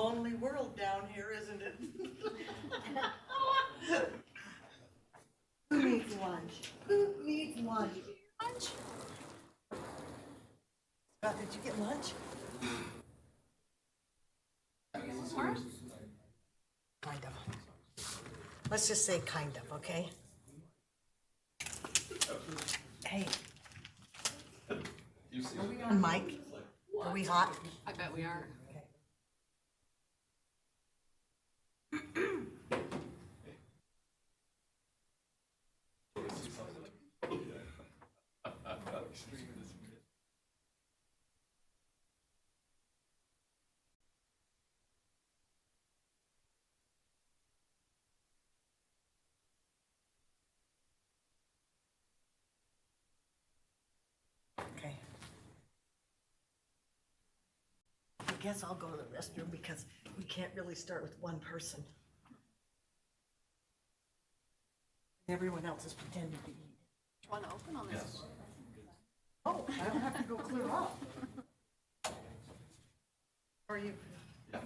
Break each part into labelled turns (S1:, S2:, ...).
S1: Lonely world down here, isn't it? Who needs lunch? Who needs lunch? Lunch? Scott, did you get lunch? Kind of. Let's just say kind of, okay? Hey. Are we on mic? Are we hot?
S2: I bet we are.
S1: Okay. I guess I'll go to the restroom because we can't really start with one person. Everyone else is pretending to eat.
S2: Do you want to open on this?
S3: Yes.
S1: Oh, I don't have to go clear up. Or you?
S3: Yeah.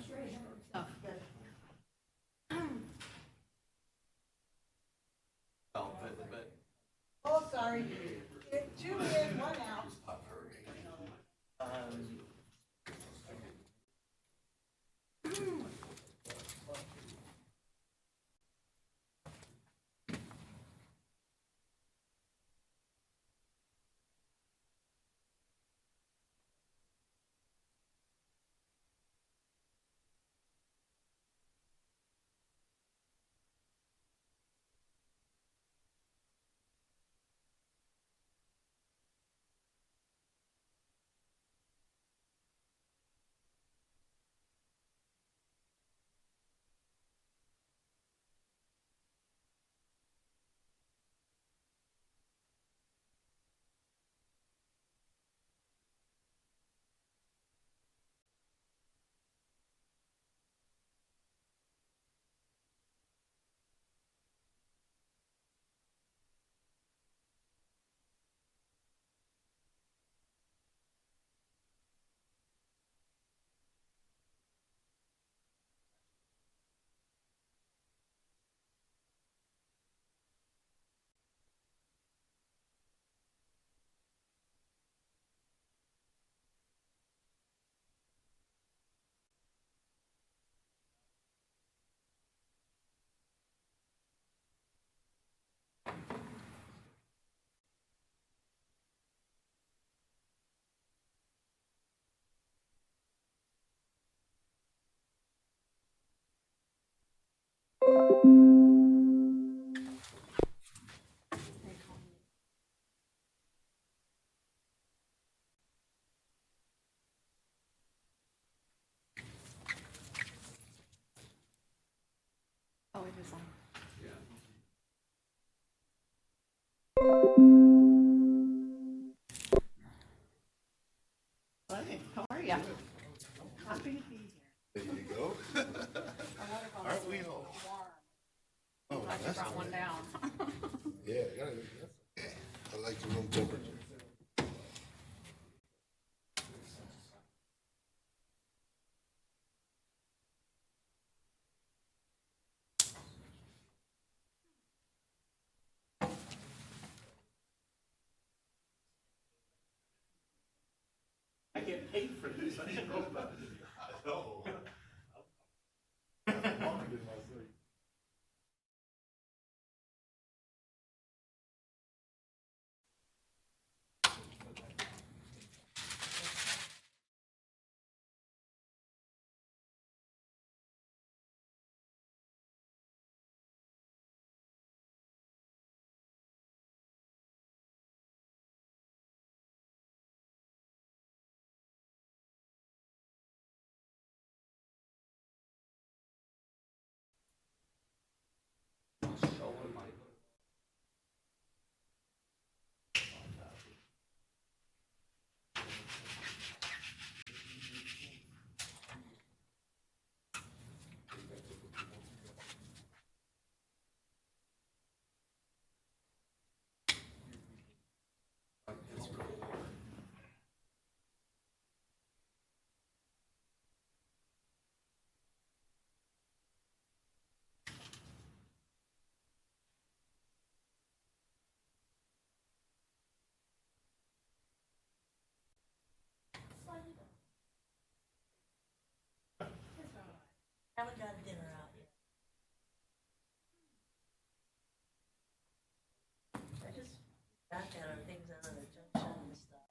S2: Oh,
S3: Well, but
S1: Oh, sorry. Get 2 in, 1 out.
S2: oh, it is on. Hey, how are you? Happy to be here.
S4: There you go. Aren't we all? Oh,
S2: I just
S4: that's
S2: brought one down.
S4: yeah, I like the room temperature.
S3: I get paid for this. I didn't know about it. I know.
S1: That and our things out of the junction and stuff.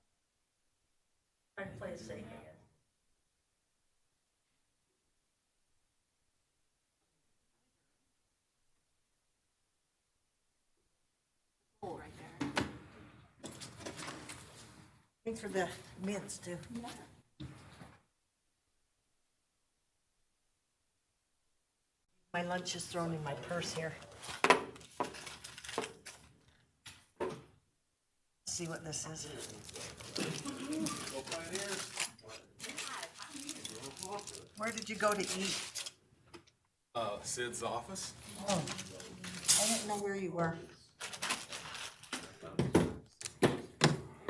S1: Trying to play it safe, I guess.
S2: Hole right there.
S1: Thanks for the mints too.
S2: Yeah.
S1: My lunch is thrown in my purse here. See what this is. Where did you go to eat?
S5: Sid's office.
S1: Oh, I didn't know where you were.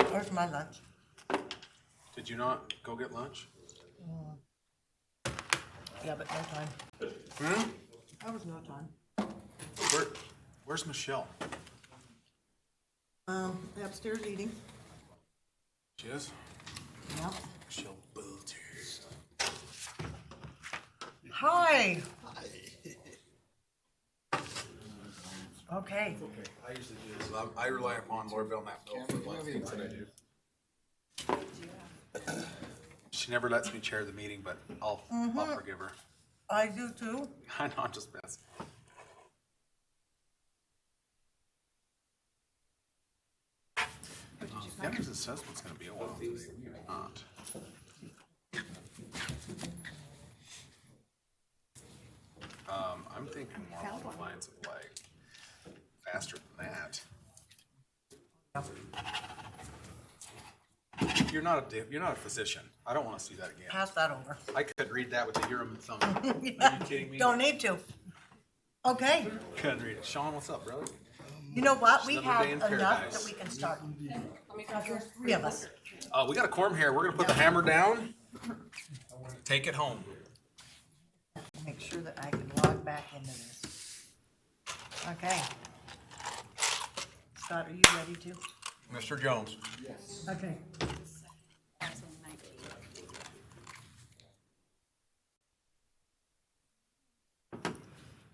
S1: Where's my lunch?
S5: Did you not go get lunch?
S1: Yeah, but no time.
S5: Hmm?
S1: There was no time.
S5: Where's Michelle?
S1: Upstairs eating.
S5: She is?
S1: Yeah.
S5: Michelle Bolter.
S1: Hi. Okay.
S5: I usually do this. I rely upon Lord Belknap for a lot of things that I do. She never lets me chair the meeting, but I'll forgive her.
S1: I do too.
S5: I know, I'm just messing. Denver's assessment's gonna be a while today. We are not. I'm thinking more along the lines of like faster than that. You're not a physician. I don't want to see that again.
S1: Pass that over.
S5: I could read that with the Urim thumb. Are you kidding me?
S1: Don't need to. Okay.
S5: Couldn't read it. Sean, what's up, brother?
S1: You know what? We
S5: Another
S1: have
S5: day in
S1: enough
S5: paradise.
S1: that we can start. There's three of us.
S5: We got a quorum here. We're gonna put the hammer down. Take it home.
S1: Make sure that I can log back into this. Okay. Scott, are you ready to?
S5: Mr. Jones.
S1: Okay.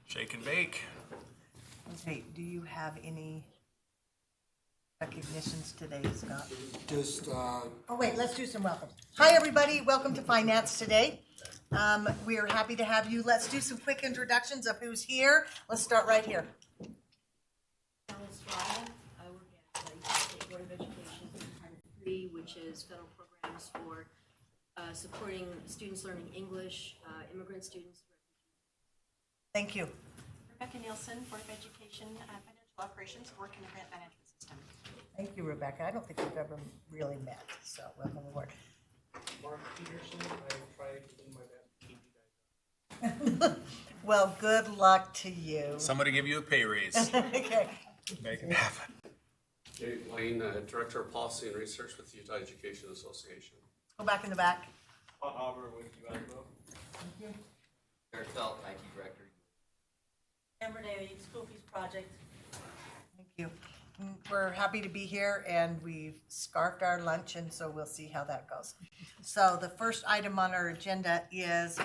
S5: Shake and bake.
S1: Okay, do you have any recognitions today, Scott?
S6: Just,
S1: Oh, wait, let's do some welcomes. Hi, everybody. Welcome to Finance Today. We are happy to have you. Let's do some quick introductions of who's here. Let's start right here.
S7: Alice Ryle. I work at the Utah State Board of Education in Department 3, which is federal programs for supporting students learning English, immigrant students.
S1: Thank you.
S2: Rebecca Nielsen, Board of Education, Financial Operations, work in the grant management system.
S1: Thank you, Rebecca. I don't think we've ever really met, so welcome aboard.
S3: Mark Peterson, I tried to do my best to keep you guys up.
S1: Well, good luck to you.
S5: Somebody give you a pay raise.
S1: Okay.
S5: Make it happen.
S8: Jay Blaine, Director of Policy and Research with the Utah Education Association.
S1: Go back in the back.
S3: Todd Hauber with USIMS.
S1: Thank you.
S9: Eric Felt, IT Director.
S7: Amber Day, School Fees Project.
S1: Thank you. We're happy to be here, and we've scarfed our lunch, and so we'll see how that goes. So the first item on our agenda is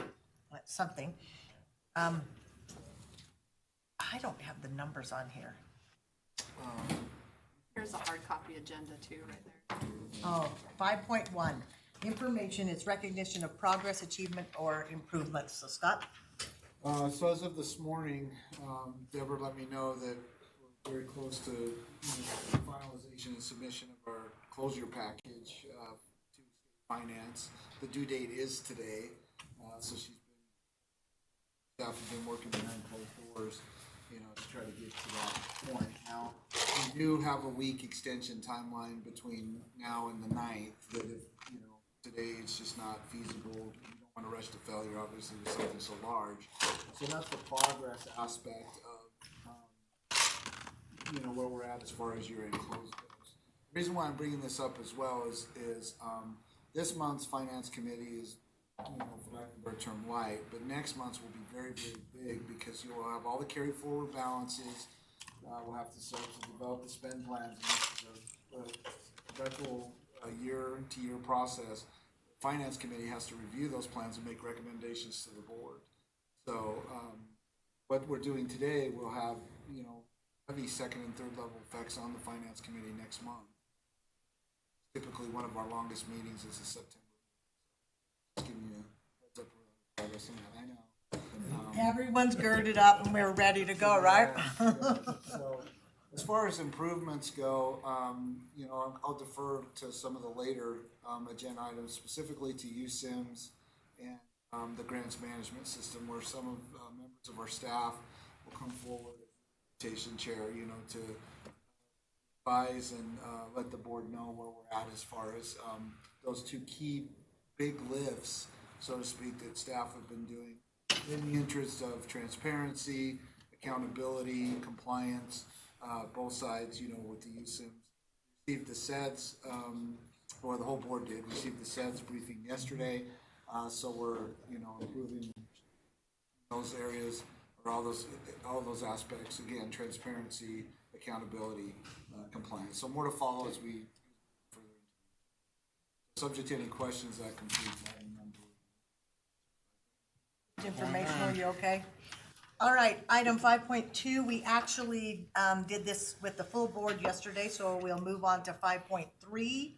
S1: something. I don't have the numbers on here.
S2: Here's a hard copy agenda too, right there.
S1: Oh, 5.1, information is recognition of progress, achievement, or improvements. So Scott?
S6: so as of this morning, Deborah let me know that we're very close to finalization and submission of our closure package to finance. The due date is today, so staff has been working behind closed doors, to try to get to that point. Now, we do have a week extension timeline between now and the 9th, that if, today it's just not feasible. You don't want to rush to failure, obviously, with something so large. So that's the progress aspect of, where we're at as far as year-end close goes. The reason why I'm bringing this up as well is this month's finance committee is, for lack of a better term, light, but next month's will be very, very big because you'll have all the carry forward balances. We'll have to start to develop the spend plans. And this is a virtual year-to-year process. Finance committee has to review those plans and make recommendations to the board. So what we're doing today, we'll have heavy second and third level effects on the finance committee next month. Typically, one of our longest meetings is in September. Just giving you a heads up for progress on that. I know.
S1: Everyone's girded up and we're ready to go, right?
S6: So, as far as improvements go, you know, I'll defer to some of the later agenda items, specifically to USIMS and the grants management system, where some of members of our staff will come forward as presentation chair, you know, to advise and let the board know where we're at as far as those two key big lifts, so to speak, that staff have been doing in the interest of transparency, accountability, compliance, both sides, you know, with the USIMS. Received the SEDS, or the whole board did, receive the SEDS briefing yesterday, so we're, you know, improving those areas, or all those aspects, again, transparency, accountability, compliance. So more to follow as we further. Subject to any questions, that completes that.
S1: Information, are you okay? All right, item 5.2, we actually did this with the full board yesterday, so we'll move on to 5.3.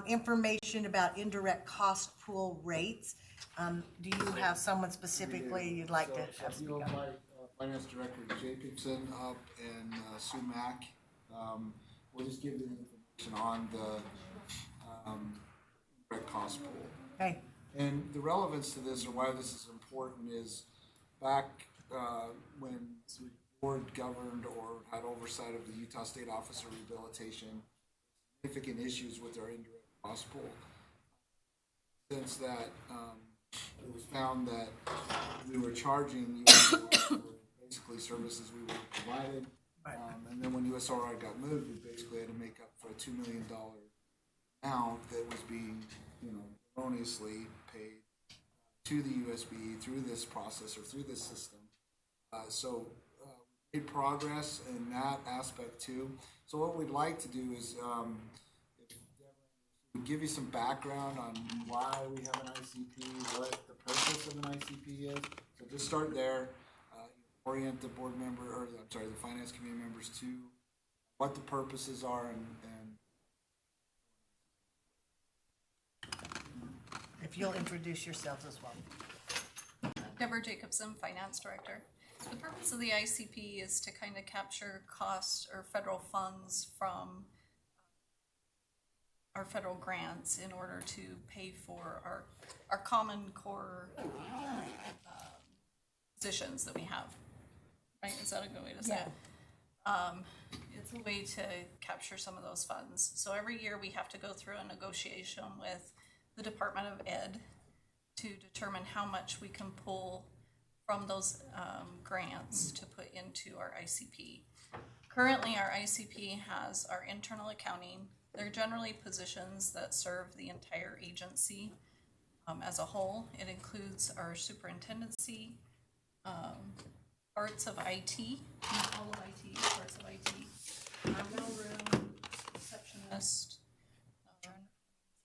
S1: Information about indirect cost pool rates. Do you have someone specifically you'd like to have speak
S6: So,
S1: up?
S6: my Finance Director Jacobson up and Sue Mack, we'll just give you information on the indirect cost pool.
S1: Okay.
S6: And the relevance to this, or why this is important, is back when the board governed or had oversight of the Utah State Office of Rehabilitation, significant issues with our indirect cost pool. Since that, it was found that we were charging USOR for basically services we were provided, and then when USOR got moved, we basically had to make up for a $2 million amount that was being, you know, erroneously paid to the USB through this process or through this system. So we made progress in that aspect too. So what we'd like to do is give you some background on why we have an ICP, what the purpose of an ICP is. So just start there, orient the board member, or I'm sorry, the finance committee members to what the purposes are and
S1: If you'll introduce yourselves as well.
S4: Deborah Jacobson, Finance Director. The purpose of the ICP is to kind of capture costs or federal funds from our federal grants in order to pay for our common core positions that we have. Right? Is that a good way to say it? It's a way to capture some of those funds. So every year we have to go through a negotiation with the Department of Ed to determine how much we can pull from those grants to put into our ICP. Currently, our ICP has our internal accounting. They're generally positions that serve the entire agency as a whole. It includes our superintendency, parts of IT, not all of IT, parts of IT, our mailroom, receptionist,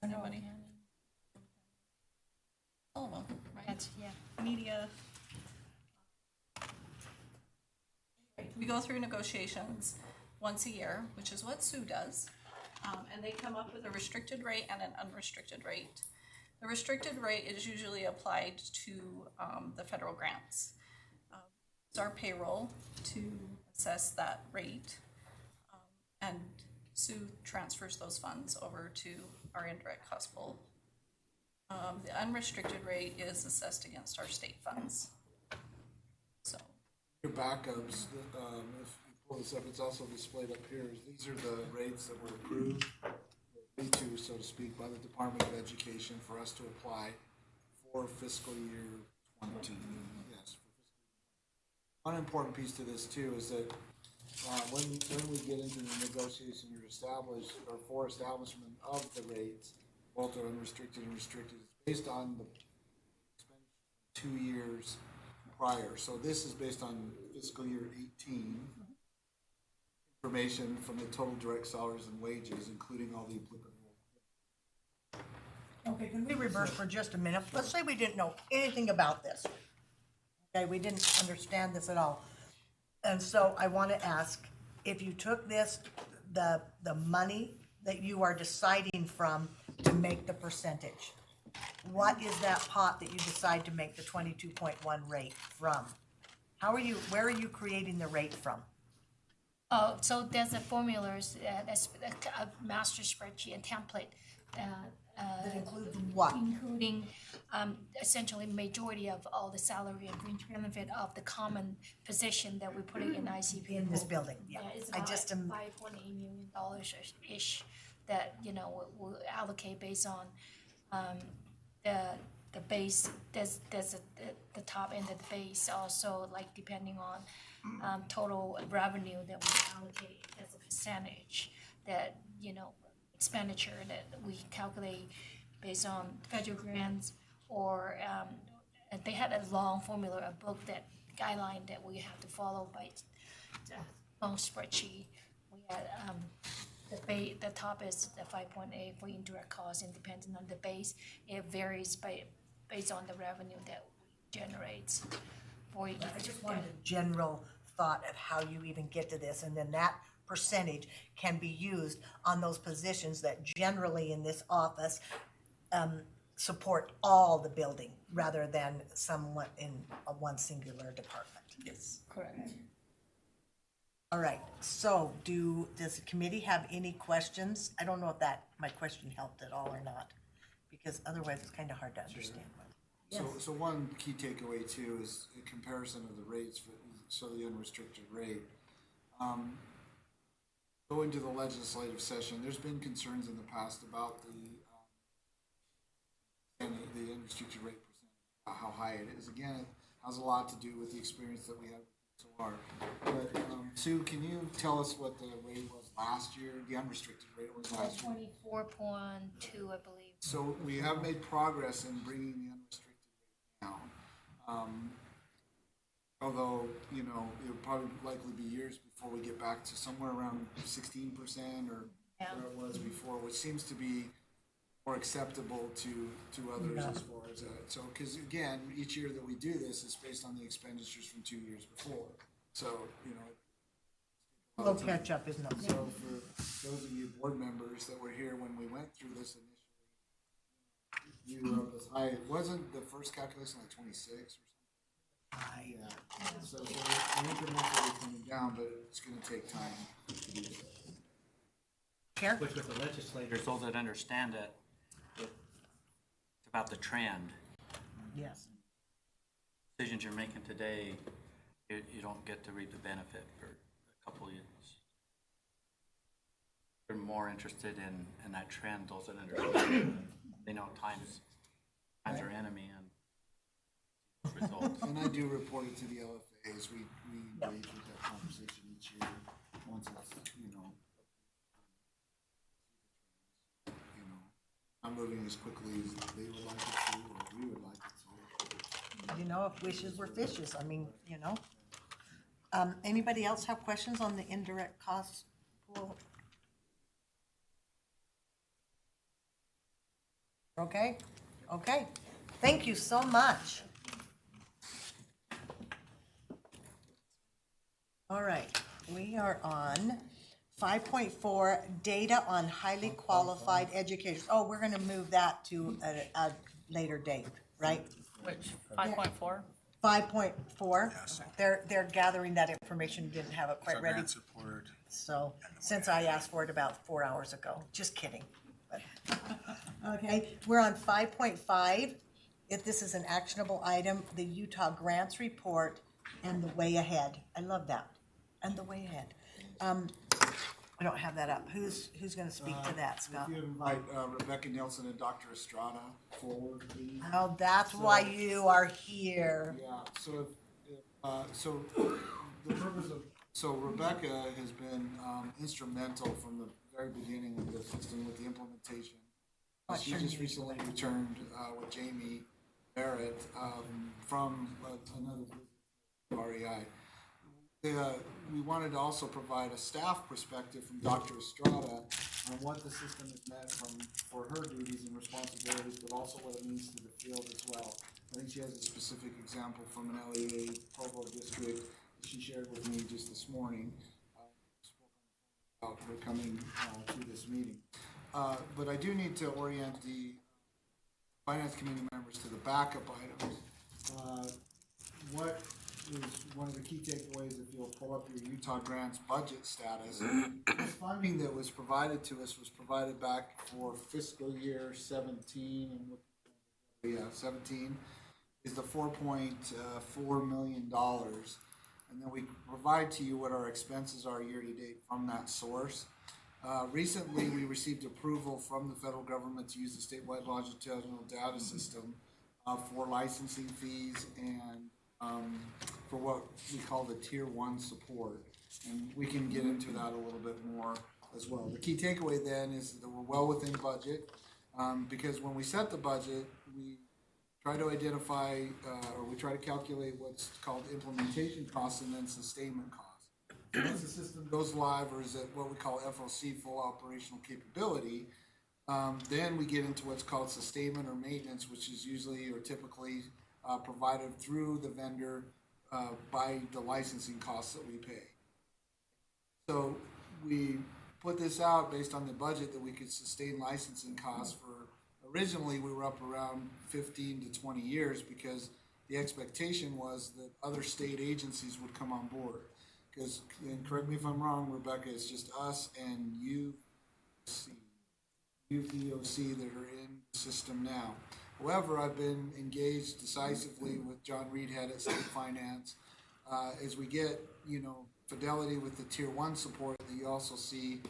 S4: anybody? All of them, right? Media. We go through negotiations once a year, which is what Sue does, and they come up with a restricted rate and an unrestricted rate. The restricted rate is usually applied to the federal grants. It's our payroll to assess that rate, and Sue transfers those funds over to our indirect cost pool. The unrestricted rate is assessed against our state funds. So
S6: your backups, if you pull this up, it's also displayed up here. These are the rates that were approved, agreed to, so to speak, by the Department of Education for us to apply for fiscal year 20. Yes. One important piece to this too is that when we get into the negotiation or for establishment of the rates, both are unrestricted and restricted, it's based on the expenditure 2 years prior. So this is based on fiscal year 18 information from the total direct salaries and wages, including all the applicable.
S1: Okay, can we reverse for just a minute? Let's say we didn't know anything about this. Okay, we didn't understand this at all. And so I want to ask, if you took this, the money that you are deciding from to make the percentage, what is that pot that you decide to make the 22.1 rate from? Where are you creating the rate from?
S10: Oh, so there's a formulas, that's a master spreadsheet, a template,
S1: That includes what?
S10: including essentially majority of all the salary and fringe benefit of the common position that we're putting in ICP.
S1: In this building, yeah.
S10: It's
S1: I
S10: about
S1: just am,
S10: $5.8 million ish that, we'll allocate based on the base, there's the top end of the base also, like depending on total revenue that we allocate as a percentage, that, expenditure that we calculate based on federal grants, or they had a long formula, a book, that guideline that we have to follow by the long spreadsheet. We had the top is the 5.8 for indirect costs, and depending on the base, it varies based on the revenue that we generate for each.
S1: I just wanted a general thought of how you even get to this, and then that percentage can be used on those positions that generally in this office support all the building rather than somewhat in one singular department.
S4: Yes.
S10: Correct.
S1: All right, so does the committee have any questions? I don't know if my question helped at all or not, because otherwise it's kind of hard to understand.
S6: So one key takeaway too is a comparison of the rates so the unrestricted rate. Going to the legislative session, there's been concerns in the past about the unrestricted rate percentage, how high it is. Again, it has a lot to do with the experience that we have so far. But Sue, can you tell us what the rate was last year? The unrestricted rate was last year.
S10: 24.2, I believe.
S6: So we have made progress in bringing the unrestricted rate down. Although, it'll probably likely be years before we get back to somewhere around 16% or where it was before, which seems to be more acceptable to others as far as that. So, because again, each year that we do this is based on the expenditures from 2 years before. So,
S1: We'll catch up, isn't it?
S6: So for those of you board members that were here when we went through this initially, you were up as high. It wasn't the first calculation like 26 or something? Yeah. So we're incrementally coming down, but it's going to take time to do that.
S1: Chair?
S11: Which with the legislators, those that understand it, it's about the trend.
S1: Yes.
S11: Decisions you're making today, you don't get to reap the benefit for a couple of years. They're more interested in that trend, those that understand. They know times are enemy and results.
S6: And I do report it to the LFAs. We engage with that conversation each year once it's, I'm moving as quickly as they would like it to, or we would like it to.
S1: If wishes were fishes, anybody else have questions on the indirect cost pool? Okay, thank you so much. All right, we are on 5.4, data on highly qualified educators. Oh, we're gonna move that to a later date, right?
S4: Which, 5.4?
S1: 5.4,
S5: Yes.
S1: they're gathering that information, didn't have it quite
S5: Our
S1: ready.
S5: grant support.
S1: So, since I asked for it about 4 hours ago, just kidding. But- Okay, we're on 5.5. If this is an actionable item, the Utah grants report and the way ahead. I love that. And the way ahead. I don't have that up. Who's gonna speak to that, Scott?
S6: If you invite Rebecca Nelson and Dr. Estrada forward, please.
S1: Oh, that's why you are here.
S6: Yeah, so the purpose of, Rebecca has been instrumental from the very beginning of the system with the implementation. She just recently returned with Jamie Barrett from another REI. We wanted to also provide a staff perspective from Dr. Estrada on what the system has meant for her duties and responsibilities, but also what it means to the field as well. I think she has a specific example from an LEA Provo district that she shared with me just this morning. for coming to this meeting. But I do need to orient the Finance Committee members to the backup items. What is one of the key takeaways if you'll pull up your Utah grants budget status? The funding that was provided to us was provided back for fiscal year 17, and 17 is the $4.4 million. And then we provide to you what our expenses are year to date from that source. Recently, we received approval from the federal government to use the statewide longitudinal data system for licensing fees and for what we call the Tier 1 support. And we can get into that a little bit more as well. The key takeaway then is that we're well within budget because when we set the budget, we try to identify or we try to calculate what's called implementation costs and then sustainment costs. Once the system goes live or is at what we call FOC, full operational capability, then we get into what's called sustainment or maintenance, which is usually or typically provided through the vendor by the licensing costs that we pay. So we put this out based on the budget that we could sustain licensing costs for, originally we were up around 15 to 20 years because the expectation was that other state agencies would come on board. Because, and correct me if I'm wrong, Rebecca, it's just us and UVOC that are in the system now. However, I've been engaged decisively with John Reedhead at State Finance as we get, fidelity with the Tier 1 support that you also see,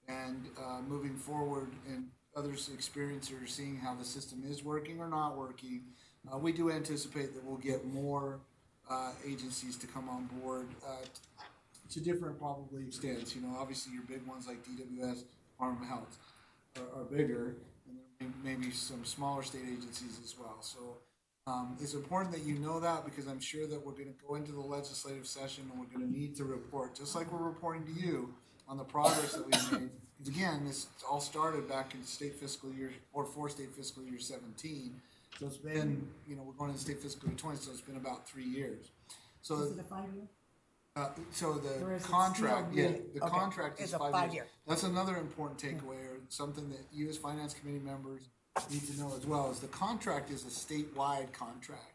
S6: and moving forward and others experiencers are seeing how the system is working or not working. We do anticipate that we'll get more agencies to come on board to different probably extents. Obviously your big ones like DWS, Department of Health are bigger, and there may be some smaller state agencies as well. So it's important that you know that because I'm sure that we're going to go into the legislative session and we're going to need to report, just like we're reporting to you, on the progress that we made. Because again, this all started back in state fiscal year, or for state fiscal year 17. So it's been, we're going into state fiscal year 20, so it's been about 3 years. So
S1: Is it a 5 year?
S6: So the
S1: Or is it
S6: contract,
S1: still
S6: yeah,
S1: really-
S6: the
S1: okay,
S6: contract is
S1: it's a
S6: 5
S1: 5
S6: years.
S1: year.
S6: That's another important takeaway, or something that you as Finance Committee members need to know as well, is the contract is a statewide contract.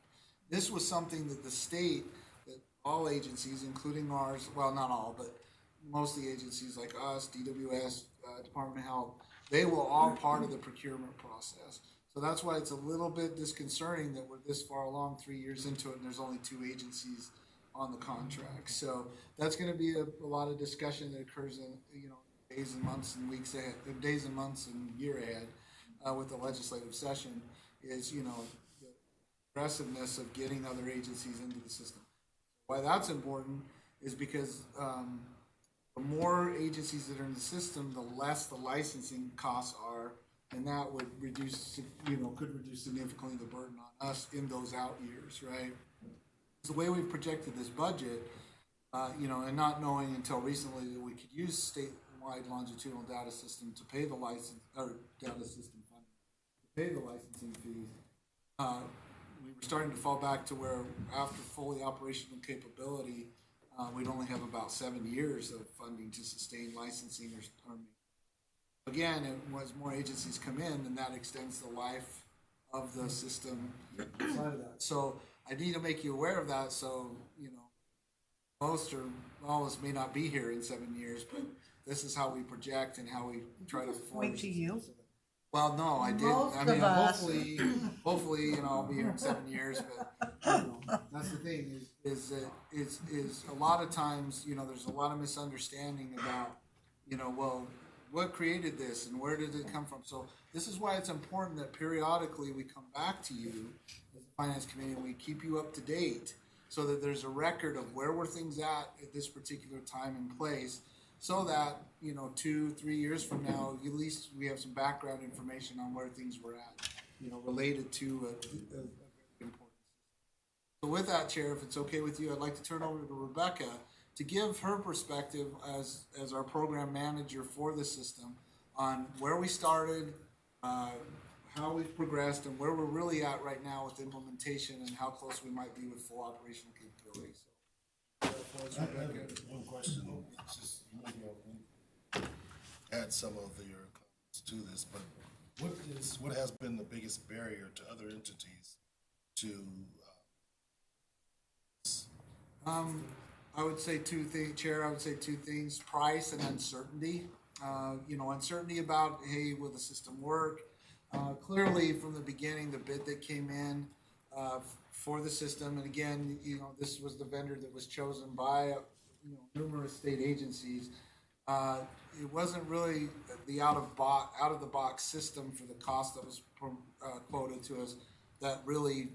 S6: This was something that the state, that all agencies, including ours, well, not all, but most of the agencies like us, DWS, Department of Health, they were all part of the procurement process. So that's why it's a little bit disconcerting that we're this far along, 3 years into it, and there's only 2 agencies on the contract. So that's going to be a lot of discussion that occurs in days and months and weeks ahead, days and months and year ahead with the legislative session. Is the aggressiveness of getting other agencies into the system. Why that's important is because the more agencies that are in the system, the less the licensing costs are, and that would reduce, could reduce significantly the burden on us in those out years, right? The way we've projected this budget, and not knowing until recently that we could use statewide longitudinal data system to pay the license, or data system funding, to pay the licensing fees, we were starting to fall back to where after fully operational capability, we'd only have about 7 years of funding to sustain licensing or again, as more agencies come in, then that extends the life of the system outside of that. So I need to make you aware of that. So, most or all of us may not be here in 7 years, but this is how we project and how we try to
S1: Point to you.
S6: Well, no, I didn't.
S1: Most
S6: I mean,
S1: of us.
S6: hopefully, I'll be here in 7 years. But that's the thing is a lot of times, there's a lot of misunderstanding about, well, what created this and where did it come from? So this is why it's important that periodically we come back to you as a Finance Committee and we keep you up to date so that there's a record of where were things at this particular time and place, so that 2-3 years from now, at least we have some background information on where things were at, related to a important. So with that, Chair, if it's okay with you, I'd like to turn over to Rebecca to give her perspective as our program manager for the system on where we started, how we've progressed, and where we're really at right now with implementation and how close we might be with full operational capabilities. So,
S12: I have one question. It's just, add some of your comments to this, but what has been the biggest barrier to other entities to
S6: I would say two things, Chair. I would say two things: price and uncertainty. Uncertainty about, hey, will the system work? Clearly, from the beginning, the bid that came in for the system, and again, this was the vendor that was chosen by numerous state agencies. It wasn't really the out of the box system for the cost that was quoted to us that really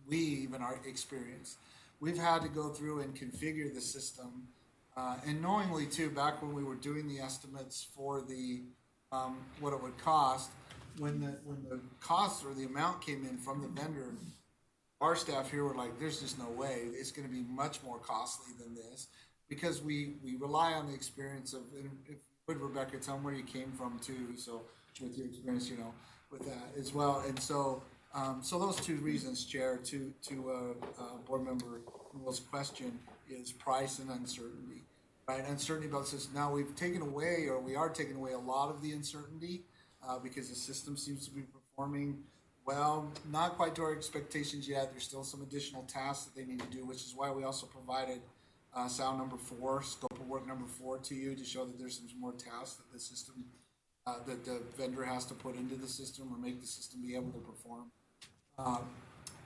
S6: we even are experienced. We've had to go through and configure the system, and knowingly too, back when we were doing the estimates for the what it would cost, when the cost or the amount came in from the vendor, our staff here were like, "There's just no way it's going to be much more costly than this," because we rely on the experience of. And if would Rebecca tell them where you came from too? So with your experience, with that as well, and so. So those two reasons, Chair, to Board Member Will's question is price and uncertainty, right? Uncertainty about this. Now we are taking away a lot of the uncertainty because the system seems to be performing well, not quite to our expectations yet. There's still some additional tasks that they need to do, which is why we also provided sound number 4, scope of work number 4 to you to show that there's some more tasks that the system, that the vendor has to put into the system or make the system be able to perform.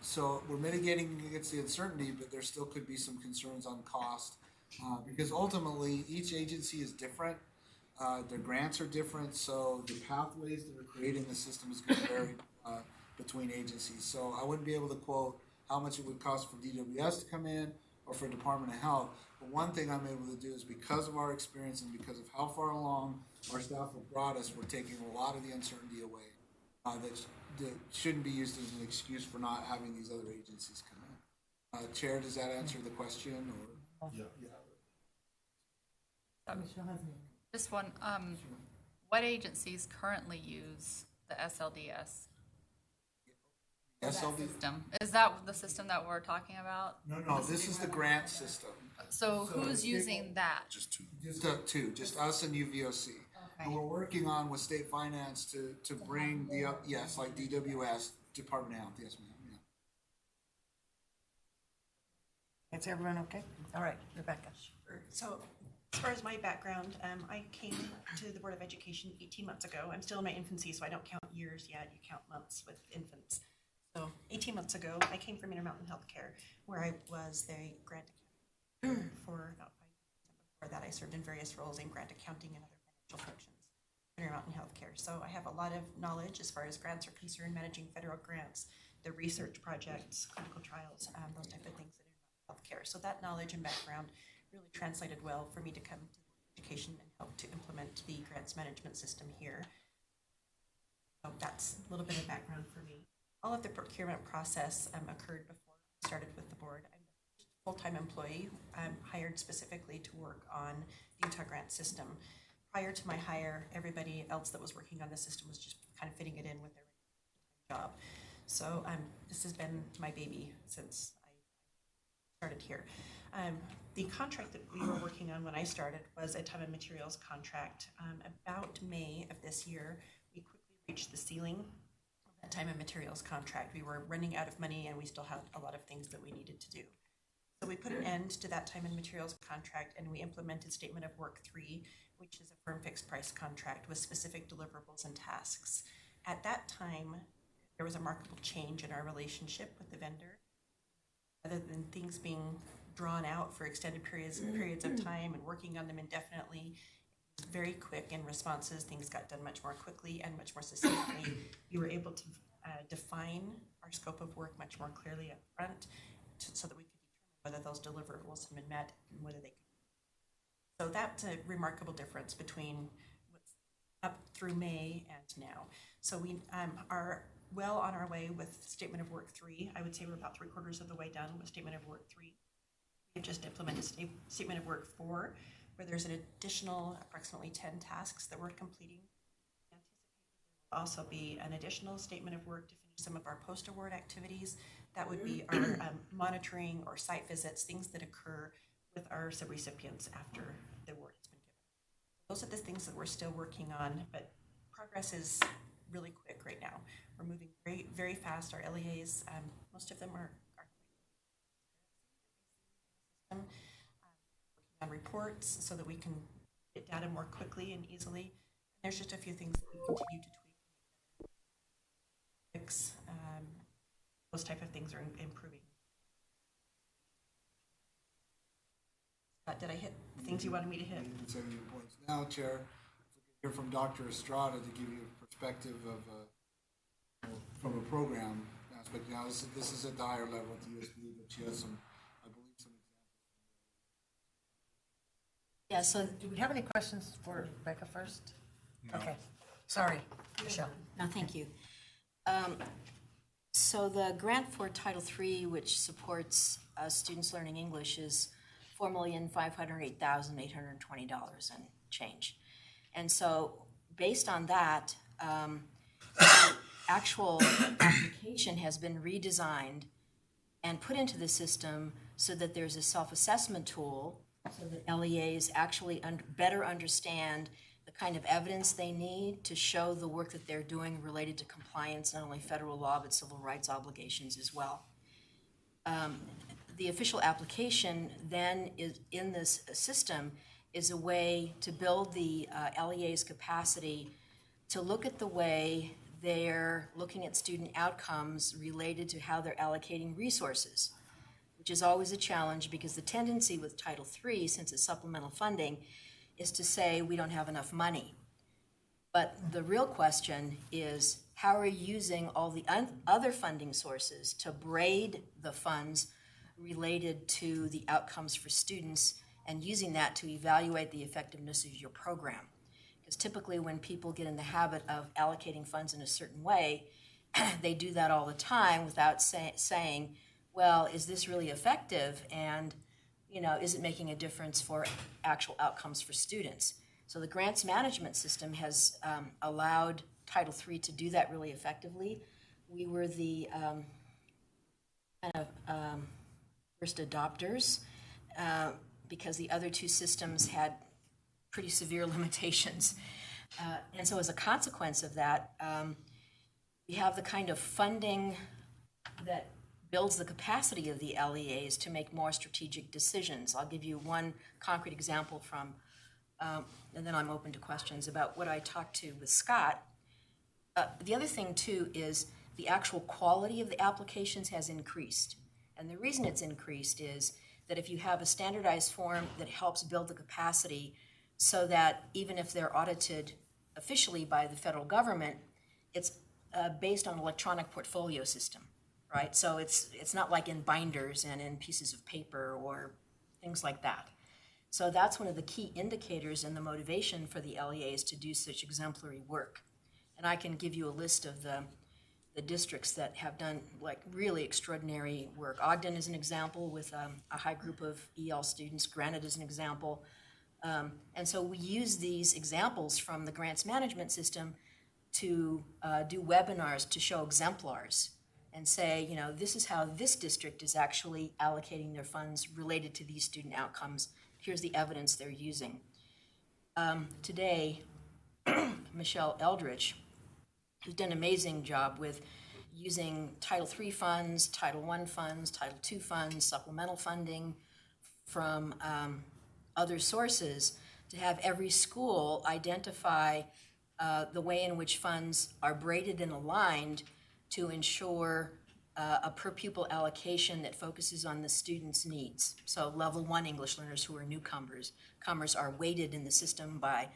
S6: So we're mitigating against the uncertainty, but there still could be some concerns on cost because ultimately each agency is different. Their grants are different, so the pathways that are creating the system is going to vary between agencies. So I wouldn't be able to quote how much it would cost for DWS to come in or for Department of Health. But one thing I'm able to do is because of our experience and because of how far along our staff have brought us, we're taking a lot of the uncertainty away. That shouldn't be used as an excuse for not having these other agencies come in. Chair, does that answer the question? Or
S12: yeah.
S13: Just one. What agencies currently use the SLDS system? Is that the system that we're talking about?
S6: No. This is the grant system.
S13: So who's using that?
S12: Just two.
S6: Just us and UVOC. And we're working on with state finance to bring like DWS, Department of Health, yes ma'am. Yeah.
S1: Is everyone okay? All right, Rebecca.
S2: So as far as my background, I came to the Board of Education 18 months ago. I'm still in my infancy, so I don't count years yet. You count months with infants. So 18 months ago, I came from Intermountain Healthcare, where I was the grant accountant for about 5 years. Before that, I served in various roles in grant accounting and other financial functions. Intermountain Healthcare. So I have a lot of knowledge as far as grants are concerned, managing federal grants, the research projects, clinical trials, those type of things in Intermountain Healthcare. So that knowledge and background really translated well for me to come to education and help to implement the grants management system here. So that's a little bit of background for me. All of the procurement process occurred before I started with the board. I'm a full-time employee. I'm hired specifically to work on the Utah grant system. Prior to my hire, everybody else that was working on the system was just kind of fitting it in with their job. So this has been my baby since I started here. The contract that we were working on when I started was a time and materials contract. About May of this year, we quickly reached the ceiling of that time and materials contract. We were running out of money and we still had a lot of things that we needed to do. So we put an end to that time and materials contract and we implemented Statement of Work 3, which is a firm fixed price contract with specific deliverables and tasks. At that time, there was a remarkable change in our relationship with the vendor. Rather than things being drawn out for extended periods of time and working on them indefinitely, it was very quick in responses. Things got done much more quickly and much more succinctly. We were able to define our scope of work much more clearly up front so that we could determine whether those deliverables had been met and whether they could. So that's a remarkable difference between what's up through May and now. So we are well on our way with Statement of Work 3. I would say we're about 3/4 of the way done with Statement of Work 3. We've just implemented Statement of Work 4, where there's an additional approximately 10 tasks that we're completing. We anticipate there will also be an additional Statement of Work to finish some of our post-award activities. That would be our monitoring or site visits, things that occur with our subrecipients after the award has been given. those are the things that we're still working on, but progress is really quick right now. We're moving very, very fast. Our LEAs, most of them are working on reports so that we can get data more quickly and easily. There's just a few things that we continue to tweak, fix. Those type of things are improving. Did I hit the things you wanted me to hit?
S6: You hit some of your points. Now, Chair, hear from Dr. Estrada to give you a perspective of, from a program aspect. Now, this is at the higher level with the USB, but she has some, I believe, some examples.
S1: Yeah, so do we have any questions for Rebecca first? No. Okay, sorry, Michelle.
S7: No, thank you. So the grant for Title III, which supports students learning English, is $4,508,820 and change. And so based on that, the actual application has been redesigned and put into the system so that there's a self-assessment tool so that LEAs actually better understand the kind of evidence they need to show the work that they're doing related to compliance, not only federal law, but civil rights obligations as well. The official application then is in this system is a way to build the LEA's capacity to look at the way they're looking at student outcomes related to how they're allocating resources, which is always a challenge because the tendency with Title III, since it's supplemental funding, is to say we don't have enough money. But the real question is, how are you using all the other funding sources to braid the funds related to the outcomes for students and using that to evaluate the effectiveness of your program? Because typically when people get in the habit of allocating funds in a certain way, they do that all the time without saying, well, is this really effective? And is it making a difference for actual outcomes for students? So the grants management system has allowed Title III to do that really effectively. We were the first adopters because the other two systems had pretty severe limitations. And so as a consequence of that, we have the kind of funding that builds the capacity of the LEAs to make more strategic decisions. I'll give you one concrete example from, and then I'm open to questions about what I talked to with Scott. The other thing too is the actual quality of the applications has increased. And the reason it's increased is that if you have a standardized form that helps build the capacity so that even if they're audited officially by the federal government, it's based on an electronic portfolio system. Right, so it's not like in binders and in pieces of paper or things like that. So that's one of the key indicators in the motivation for the LEAs to do such exemplary work. And I can give you a list of the districts that have done like really extraordinary work. Ogden is an example with a high group of EL students. Granite is an example. And so we use these examples from the grants management system to do webinars to show exemplars and say, this is how this district is actually allocating their funds related to these student outcomes. Here's the evidence they're using. Today, Michelle Eldridge, who's done an amazing job with using Title III funds, Title I funds, Title II funds, supplemental funding from other sources to have every school identify the way in which funds are braided and aligned to ensure a per pupil allocation that focuses on the student's needs. So level 1 English learners who are newcomers are weighted in the system by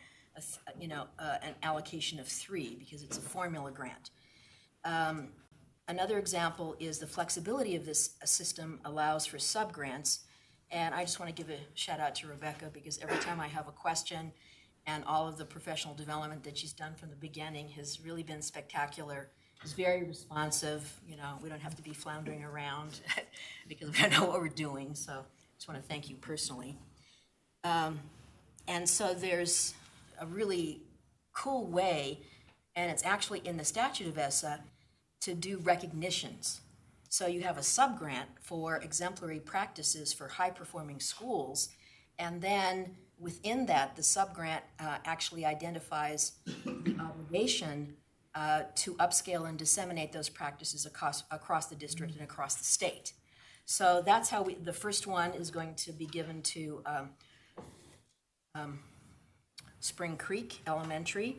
S7: an allocation of 3 because it's a formula grant. Another example is the flexibility of this system allows for subgrants. And I just want to give a shout out to Rebecca because every time I have a question and all of the professional development that she's done from the beginning has really been spectacular. It's very responsive. We don't have to be floundering around because we don't know what we're doing. So I just want to thank you personally. And so there's a really cool way, and it's actually in the statute of ESSA, to do recognitions. So you have a subgrant for exemplary practices for high-performing schools, and then
S14: within that, the subgrant actually identifies the obligation to upscale and disseminate those practices across the district and across the state. So that's how the first one is going to be given to Spring Creek Elementary.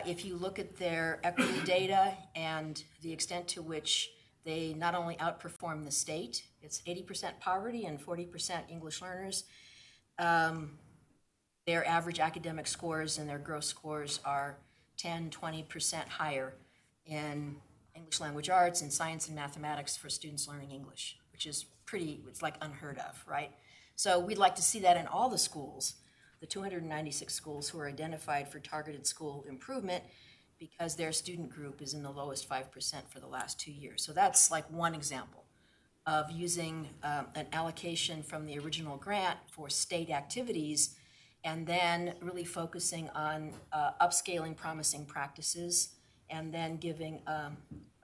S14: If you look at their equity data and the extent to which they not only outperform the state, it's 80% poverty and 40% English learners. Their average academic scores and their gross scores are 10, 20% higher in English language arts and science and mathematics for students learning English, which is it's like unheard of, right? So we'd like to see that in all the schools, the 296 schools who are identified for targeted school improvement, because their student group is in the lowest 5% for the last 2 years. So that's like one example of using an allocation from the original grant for state activities and then really focusing on upscaling promising practices and then giving a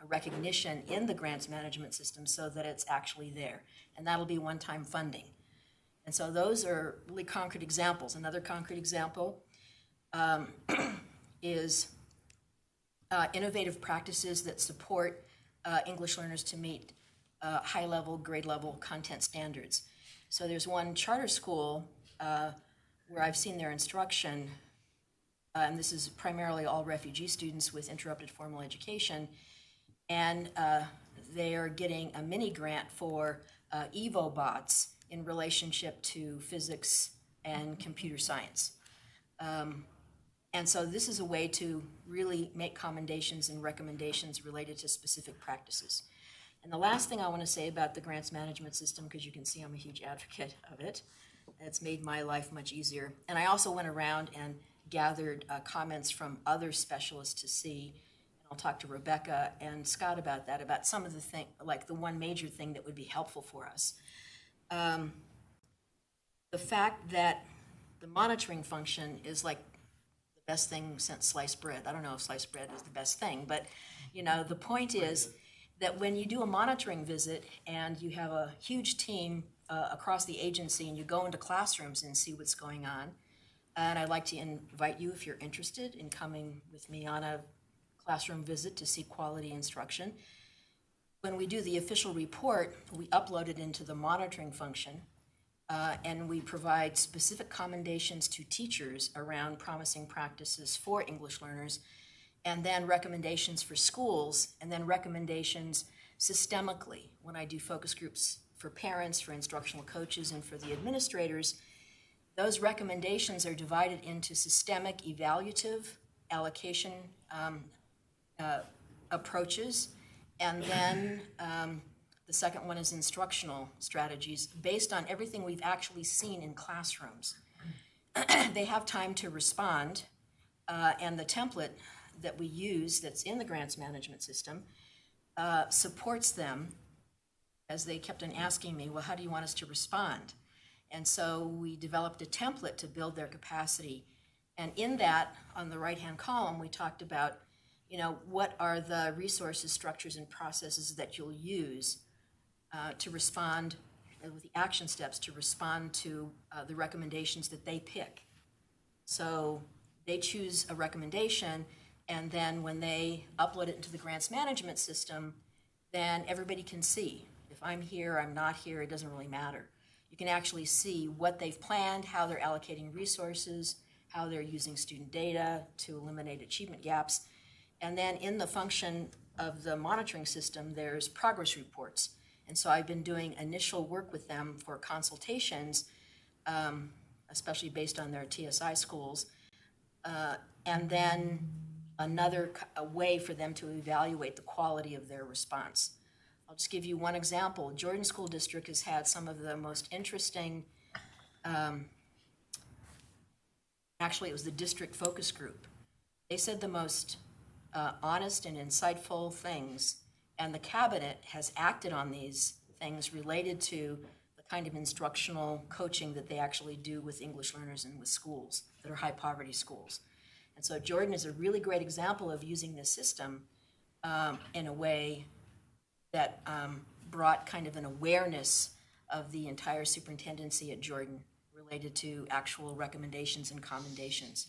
S14: recognition in the grants management system so that it's actually there. And that'll be one-time funding. And so those are really concrete examples. Another concrete example is innovative practices that support English learners to meet high-level, grade-level content standards. So there's one charter school where I've seen their instruction, and this is primarily all refugee students with interrupted formal education, and they are getting a mini grant for Evo bots in relationship to physics and computer science. And so this is a way to really make commendations and recommendations related to specific practices. And the last thing I want to say about the grants management system, because you can see I'm a huge advocate of it, it's made my life much easier. And I also went around and gathered comments from other specialists to see, and I'll talk to Rebecca and Scott about that, about some of the thing, like the one major thing that would be helpful for us. The fact that the monitoring function is like the best thing since sliced bread. I don't know if sliced bread is the best thing, but you know, the point is that when you do a monitoring visit and you have a huge team across the agency and you go into classrooms and see what's going on, and I'd like to invite you, if you're interested in coming with me on a classroom visit to see quality instruction. When we do the official report, we upload it into the monitoring function, and we provide specific commendations to teachers around promising practices for English learners, and then recommendations for schools, and then recommendations systemically. When I do focus groups for parents, for instructional coaches, and for the administrators, those recommendations are divided into systemic evaluative allocation approaches, and then the second one is instructional strategies based on everything we've actually seen in classrooms. They have time to respond, and the template that we use that's in the grants management system supports them, as they kept on asking me, well, how do you want us to respond? And so we developed a template to build their capacity. And in that, on the right-hand column, we talked about, you know, what are the resources, structures, and processes that you'll use to respond, with the action steps to respond to the recommendations that they pick. So they choose a recommendation, and then when they upload it into the grants management system, then everybody can see. If I'm here, I'm not here, it doesn't really matter. You can actually see what they've planned, how they're allocating resources, how they're using student data to eliminate achievement gaps. And then in the function of the monitoring system, there's progress reports. And so I've been doing initial work with them for consultations, especially based on their TSI schools, and then another way for them to evaluate the quality of their response. I'll just give you one example. Jordan School District has had some of the most interesting, actually it was the district focus group. They said the most honest and insightful things, and the cabinet has acted on these things related to the kind of instructional coaching that they actually do with English learners and with schools that are high poverty schools. And so Jordan is a really great example of using this system in a way that brought kind of an awareness of the entire superintendency at Jordan related to actual recommendations and commendations.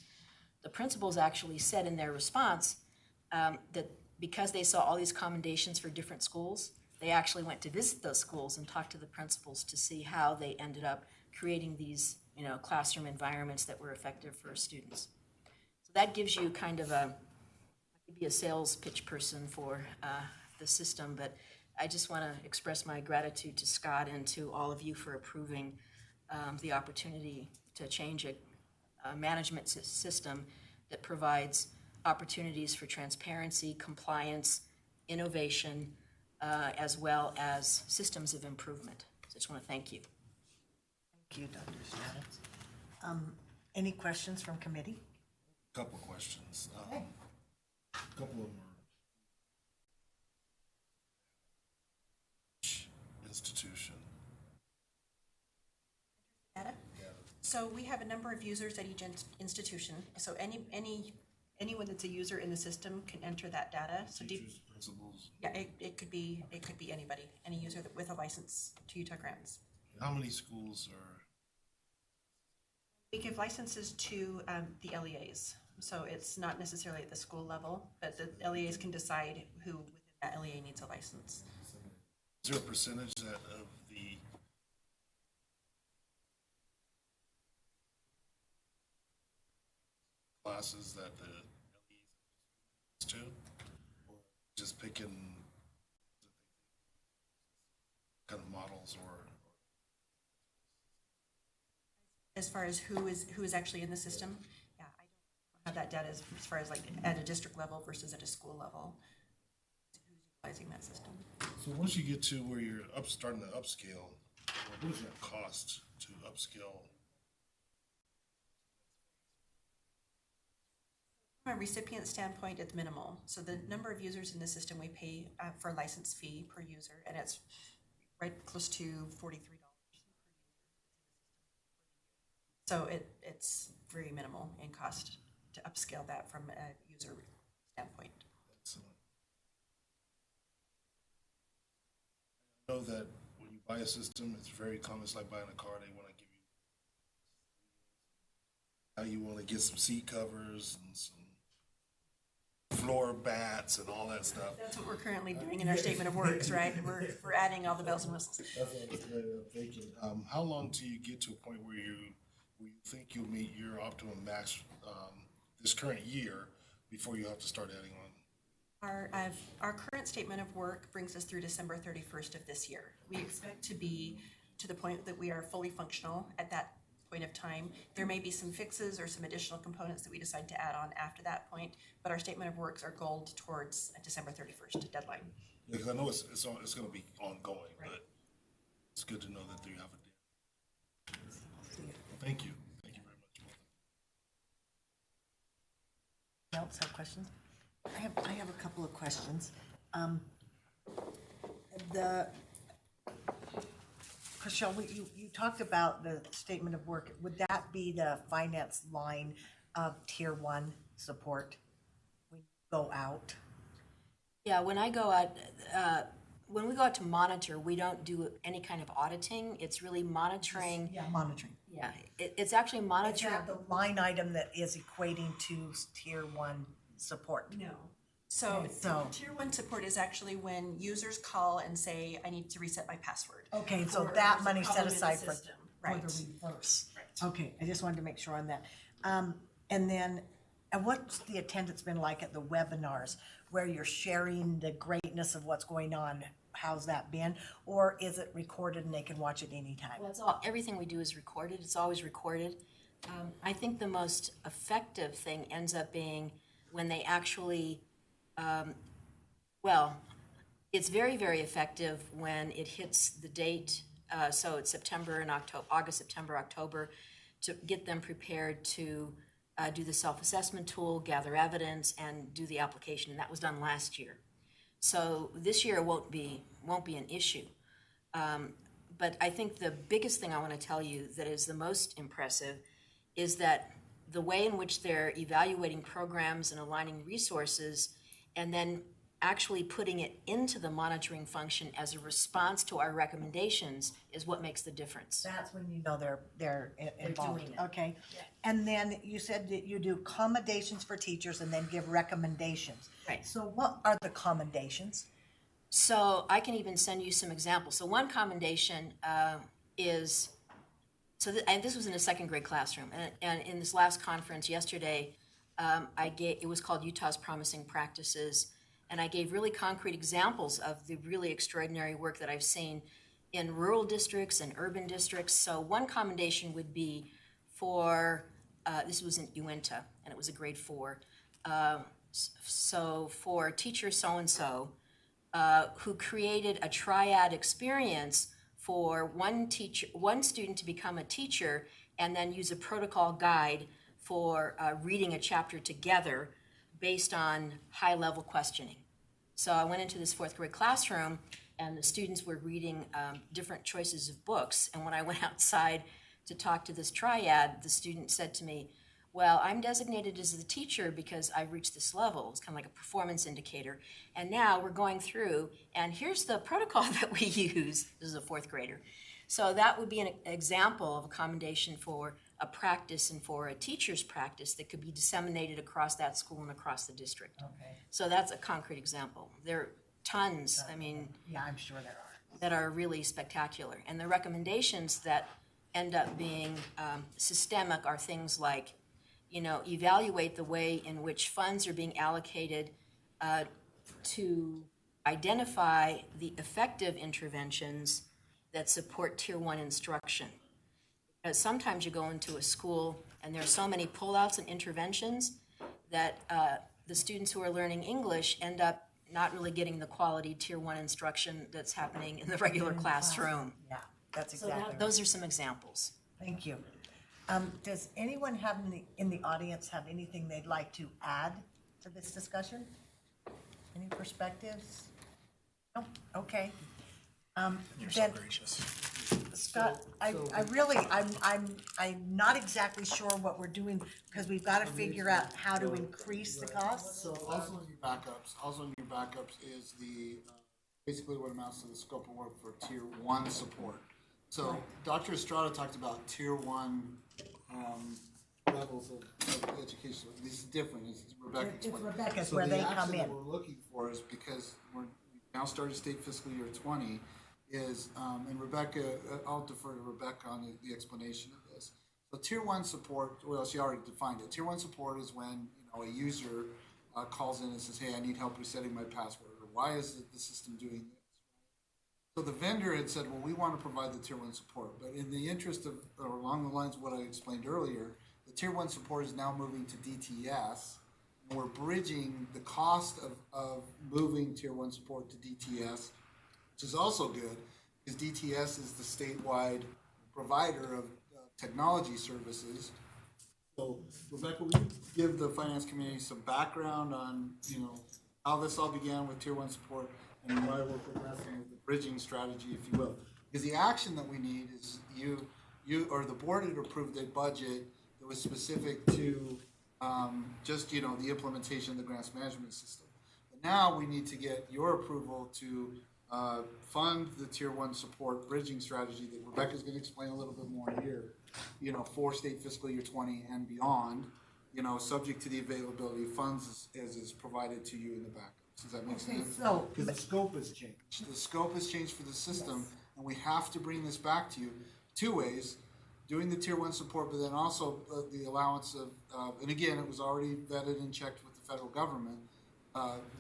S14: The principals actually said in their response that because they saw all these commendations for different schools, they actually went to visit those schools and talk to the principals to see how they ended up creating these, classroom environments that were effective for students. So that gives you kind of I could be a sales pitch person for the system, but I just want to express my gratitude to Scott and to all of you for approving the opportunity to change a management system that provides opportunities for transparency, compliance, innovation, as well as systems of improvement. So I just want to thank you.
S1: Thank you, Dr. Staddles. Any questions from committee?
S12: Couple questions.
S1: Okay.
S12: A couple of them are institution.
S2: Data? So we have a number of users at each institution. So anyone that's a user in the system can enter that data. So
S12: Teachers, principals.
S2: yeah, it could be anybody, any user that with a license to Utah grants.
S12: How many schools are?
S2: We give licenses to the LEAs. So it's not necessarily at the school level, but the LEAs can decide who within that LEA needs a license.
S12: Is there a percentage of the classes that the LEAs to, or just picking kind of models, or
S2: As far as who is actually in the system, yeah, I don't have that data as far as like at a district level versus at a school level. Who's utilizing that system?
S12: So once you get to where you're starting to upscale, what does that cost to upscale?
S2: From a recipient standpoint, it's minimal. So the number of users in the system we pay for a license fee per user, and it's right close to $43. So it's very minimal in cost to upscale that from a user standpoint.
S12: Excellent. I know that when you buy a system, it's very common. It's like buying a car. They want to give you how you want to get some seat covers and some floor bats and all that stuff.
S2: That's what we're currently doing in our statement of works, right? We're adding all the bells and whistles.
S12: That's what I was thinking. How long till you get to a point where you think you'll meet your optimum max this current year before you have to start adding on?
S2: Our current statement of work brings us through December 31st of this year. We expect to be to the point that we are fully functional at that point of time. There may be some fixes or some additional components that we decide to add on after that point, but our statement of works are goaled towards a December 31st deadline.
S12: Yeah, because I know it's going to be ongoing, right. But it's good to know that you have a date. Thank you. Thank you very much.
S1: Anyone else have questions? I have a couple of questions. Michelle, you talked about the statement of work. Would that be the finance line of tier 1 support when you go out?
S14: Yeah, when I go out, when we go out to monitor, we don't do any kind of auditing. It's really monitoring.
S1: Yeah, monitoring.
S14: Yeah, it's actually monitoring.
S1: Is that the line item that is equating to tier 1 support?
S2: No. So tier 1 support is actually when users call and say, I need to reset my password.
S1: Okay, so
S2: Or
S1: that
S2: there's a
S1: money set
S2: problem in the
S1: aside for
S2: system.
S1: the reverse. Right. Okay, I just wanted to make sure on that. And then, what's the attendance been like at the webinars where you're sharing the greatness of what's going on? How's that been? Or is it recorded and they can watch it anytime?
S14: Well, everything we do is recorded. It's always recorded. I think the most effective thing ends up being when they actually, it's very, very effective when it hits the date. So it's September and October, August, September, October, to get them prepared to do the self-assessment tool, gather evidence, and do the application. And that was done last year. So this year won't be an issue. But I think the biggest thing I want to tell you that is the most impressive is that the way in which they're evaluating programs and aligning resources and then actually putting it into the monitoring function as a response to our recommendations is what makes the difference.
S1: That's when you know they're involved.
S14: doing it.
S1: Okay. And then you said that you do commendations for teachers and then give recommendations.
S14: Right.
S1: So what are the commendations?
S14: So I can even send you some examples. So one commendation is, and this was in a second grade classroom, and in this last conference yesterday, it was called Utah's Promising Practices, and I gave really concrete examples of the really extraordinary work that I've seen in rural districts and urban districts. So one commendation would be for, this was in Uinta, and it was a grade 4. So for teacher so-and-so, who created a triad experience for one student to become a teacher and then use a protocol guide for reading a chapter together based on high-level questioning. So I went into this 4th grade classroom and the students were reading different choices of books. And when I went outside to talk to this triad, the student said to me, well, I'm designated as the teacher because I've reached this level. It's kind of like a performance indicator. And now we're going through, and here's the protocol that we use. This is a 4th grader. So that would be an example of a commendation for a practice and for a teacher's practice that could be disseminated across that school and across the district.
S1: Okay.
S14: So that's a concrete example. There are tons, I mean,
S1: Yeah, I'm sure there are.
S14: that are really spectacular. And the recommendations that end up being systemic are things like, evaluate the way in which funds are being allocated to identify the effective interventions that support Tier 1 instruction. Because sometimes you go into a school and there are so many pullouts and interventions that the students who are learning English end up not really getting the quality Tier 1 instruction that's happening in the regular classroom.
S1: Yeah, that's
S14: So
S1: exactly right.
S14: those are some examples.
S1: Thank you. Does anyone in the audience have anything they'd like to add to this discussion? Any perspectives? No? Okay.
S5: You're so
S1: Then,
S5: gracious.
S1: Scott, I'm not exactly sure what we're doing because we've got to figure out how to increase the costs.
S6: So also in your backups is the, basically what amounts to the scope of work for Tier 1 support. So Dr. Estrada talked about Tier 1 levels of education. This is different, as Rebecca explained.
S1: It's Rebecca's
S6: So
S1: where
S6: the
S1: they come
S6: action that
S1: in.
S6: we're looking for is because we've now started state fiscal year 20 is, and Rebecca, I'll defer to Rebecca on the explanation of this. So Tier 1 support, well, she already defined it. Tier 1 support is when a user calls in and says, hey, I need help resetting my password, or why is the system doing this? So the vendor had said, well, we want to provide the Tier 1 support, but in the interest of, or along the lines of what I explained earlier, the Tier 1 support is now moving to DTS, and we're bridging the cost of moving Tier 1 support to DTS, which is also good, because DTS is the statewide provider of technology services. So Rebecca, will you give the finance committee some background on, how this all began with Tier 1 support and why we're progressing with the bridging strategy, if you will? Because the action that we need is you or the board had approved a budget that was specific to just, the implementation of the grants management system. But now we need to get your approval to fund the Tier 1 support bridging strategy that Rebecca's going to explain a little bit more here, for state fiscal year 20 and beyond, subject to the availability of funds as is provided to you in the backup. Does that make sense?
S1: So,
S6: Because the scope has changed. The scope has changed for the system, and we have to bring this back to you 2 ways. Doing the Tier 1 support, but then also the allowance of, and again, it was already vetted and checked with the federal government,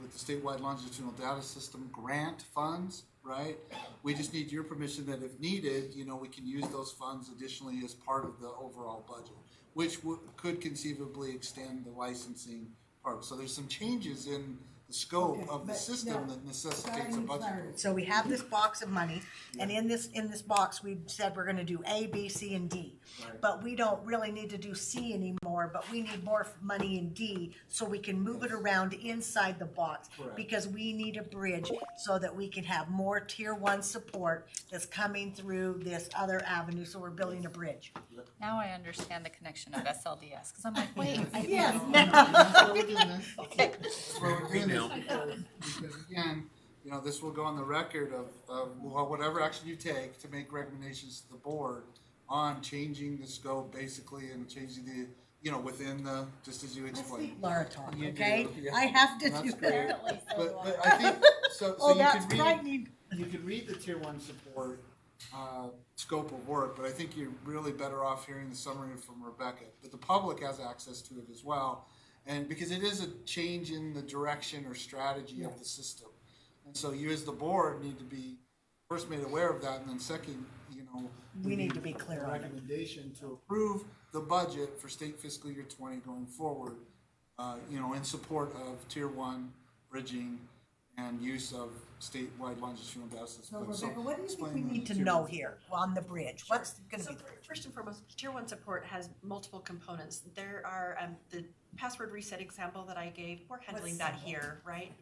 S6: with the statewide longitudinal data system grant funds, right? We just need your permission that if needed, we can use those funds additionally as part of the overall budget, which could conceivably extend the licensing part. So there's some changes in the scope of the system that necessitates a budget.
S1: So we have this box of money, and in this box, we said we're gonna do A, B, C, and D.
S6: Right.
S1: But we don't really need to do C anymore, but we need more money in D, so we can move it around inside the box.
S6: Correct.
S1: Because we need a bridge so that we can have more Tier 1 support that's coming through this other avenue, so we're building a bridge.
S13: Now I understand the connection of SLDS, because I'm like, wait, I
S1: Yes.
S6: Okay. doing this because again, you know, this will go on the record of whatever action you take to make recommendations to the board on changing the scope basically and changing the, you know, within the, just as you explained.
S1: Laura talk,
S6: You
S1: okay?
S6: do, yeah.
S1: I have to
S6: That's
S1: do
S6: great.
S1: that.
S6: But I think, so
S1: Oh,
S6: you
S1: that's
S6: could read,
S1: frightening.
S6: you could read the tier one support, scope of work, but I think you're really better off hearing the summary from Rebecca. But the public has access to it as well. And because it is a change in the direction or strategy of the system. And so you as the board need to be first made aware of that, and then second, you know,
S1: We need to be clear on it.
S6: recommendation to approve the budget for state fiscal year 20 going forward, you know, in support of tier one bridging and use of statewide longitudinal data systems.
S1: So Rebecca, what do you think we
S6: explain
S1: need to
S6: tier
S1: know
S6: one.
S1: here on the bridge? What's gonna
S2: So
S1: be the bridge?
S2: first and foremost, tier one support has multiple components. There are the password reset example that I gave. We're handling that here, right?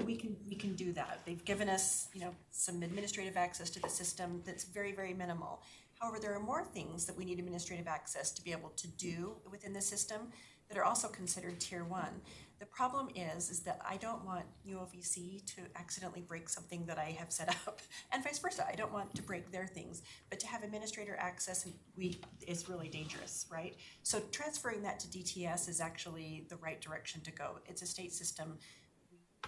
S2: We can do that. They've given us, you know, some administrative access to the system that's very, very minimal. However, there are more things that we need administrative access to be able to do within the system that are also considered tier one. The problem is that I don't want UOVC to accidentally break something that I have set up, and vice versa. I don't want to break their things, but to have administrator access is really dangerous, right? So transferring that to DTS is actually the right direction to go. It's a state system.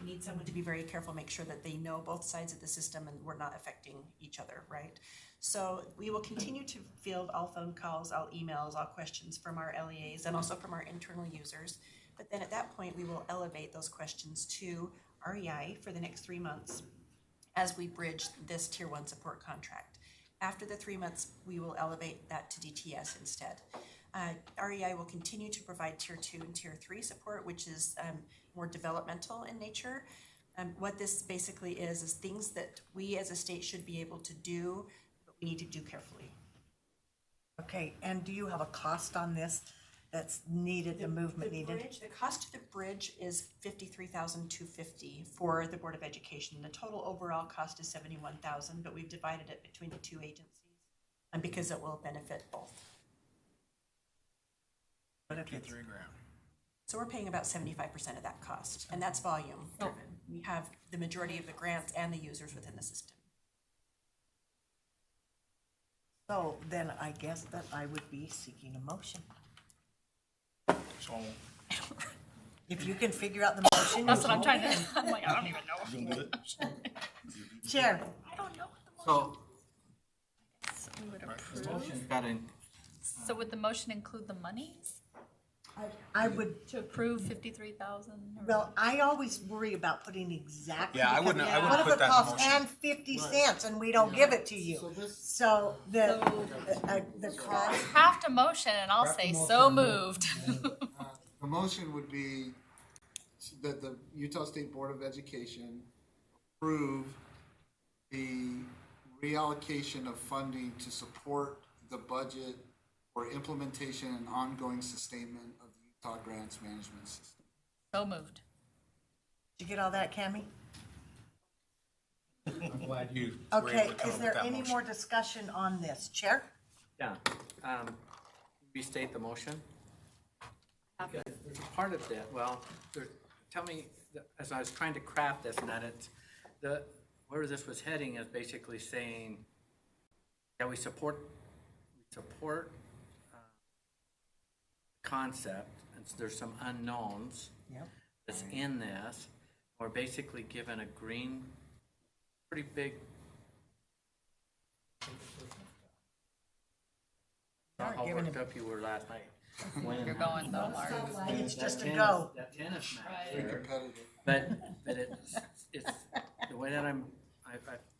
S2: We need someone to be very careful, make sure that they know both sides of the system and we're not affecting each other, right? So we will continue to field all phone calls, all emails, all questions from our LEAs and also from our internal users. But then at that point, we will elevate those questions to REI for the next 3 months as we bridge this tier one support contract. After the 3 months, we will elevate that to DTS instead. REI will continue to provide tier two and tier three support, which is more developmental in nature. What this basically is things that we as a state should be able to do, but we need to do carefully.
S1: Okay, and do you have a cost on this that's needed, the movement needed?
S2: The cost of the bridge is $53,250 for the Board of Education. The total overall cost is $71,000, but we've divided it between the two agencies, and because it will benefit both. So we're paying about 75% of that cost, and that's volume driven. We have the majority of the grants and the users within the system.
S1: So then I guess that I would be seeking a motion.
S12: So,
S1: If you can figure out the motion.
S13: That's what I'm trying to, I'm like, I don't even know.
S12: you gonna do it?
S1: Chair,
S13: I don't know what
S11: So,
S13: we would
S11: the
S13: approve.
S11: motion's got to,
S13: So would the motion include the monies
S1: I would,
S13: to approve 53,000?
S1: well, I always worry about putting exactly.
S5: Yeah, I wouldn't- I wouldn't
S1: What if
S5: put
S1: it
S5: that in the
S1: costs
S5: motion.
S1: and 50 cents and we don't give it to you?
S6: So this,
S1: So the cost,
S13: Craft a motion and I'll
S6: Craft a
S13: say
S6: motion.
S13: so moved.
S6: the motion would be that the Utah State Board of Education approve the reallocation of funding to support the budget for implementation and ongoing sustainment of the Utah Grants Management System.
S13: So moved.
S1: did you get all that, Cammy?
S5: I'm glad you were
S1: Okay,
S5: able to come
S1: is
S5: up
S1: there
S5: with that
S1: any
S5: motion.
S1: more discussion on this? Chair?
S11: yeah, restate the motion. There's a part of that, well, tell me, as I was trying to craft this, and that it's, where this was heading is basically saying, yeah, we support concept, and so there's some unknowns
S1: Yep.
S11: that's in this. We're basically given a green, pretty big.
S1: Not
S11: How
S1: giving
S11: worked up you were last night. When-
S13: You're going though, Mark.
S1: It's just a
S11: that
S1: go.
S11: That tennis match
S13: Right.
S6: Very
S11: there.
S6: competitive.
S11: But it's, the way that I've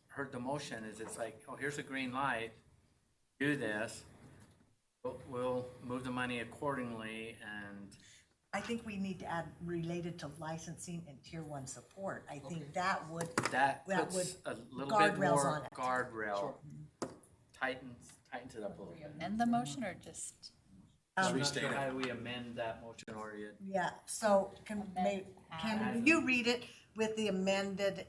S11: heard the motion is it's like, oh, here's a green light, do this. We'll move the money accordingly and
S1: I think we need to add related to licensing and tier one support. I think that would,
S11: that
S1: That
S11: puts a little bit
S1: guardrails on
S11: more
S1: it.
S11: guardrail. Tightens it up a little bit.
S13: Amend the motion or just?
S11: I'm not
S5: restate
S11: sure
S5: it.
S11: how do we amend that motion or you?
S1: yeah, so can you read it with the amended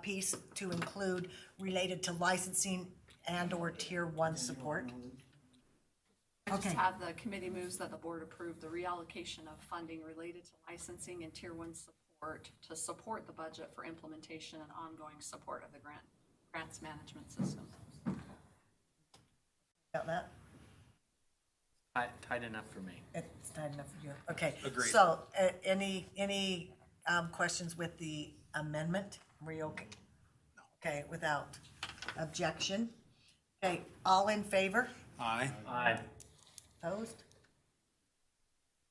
S1: piece to include related to licensing and or tier one support?
S15: I just
S1: Okay.
S15: have the committee moves that the board approve the reallocation of funding related to licensing and tier one support
S13: to support the budget for implementation and ongoing support of the grants management system.
S1: Got that?
S11: Tight enough for me.
S1: It's tight enough for you. Okay.
S5: Agreed.
S1: So, any questions with the amendment? Were you okay? Okay, without objection. Okay, all in favor?
S5: Aye.
S11: Aye.
S1: Opposed?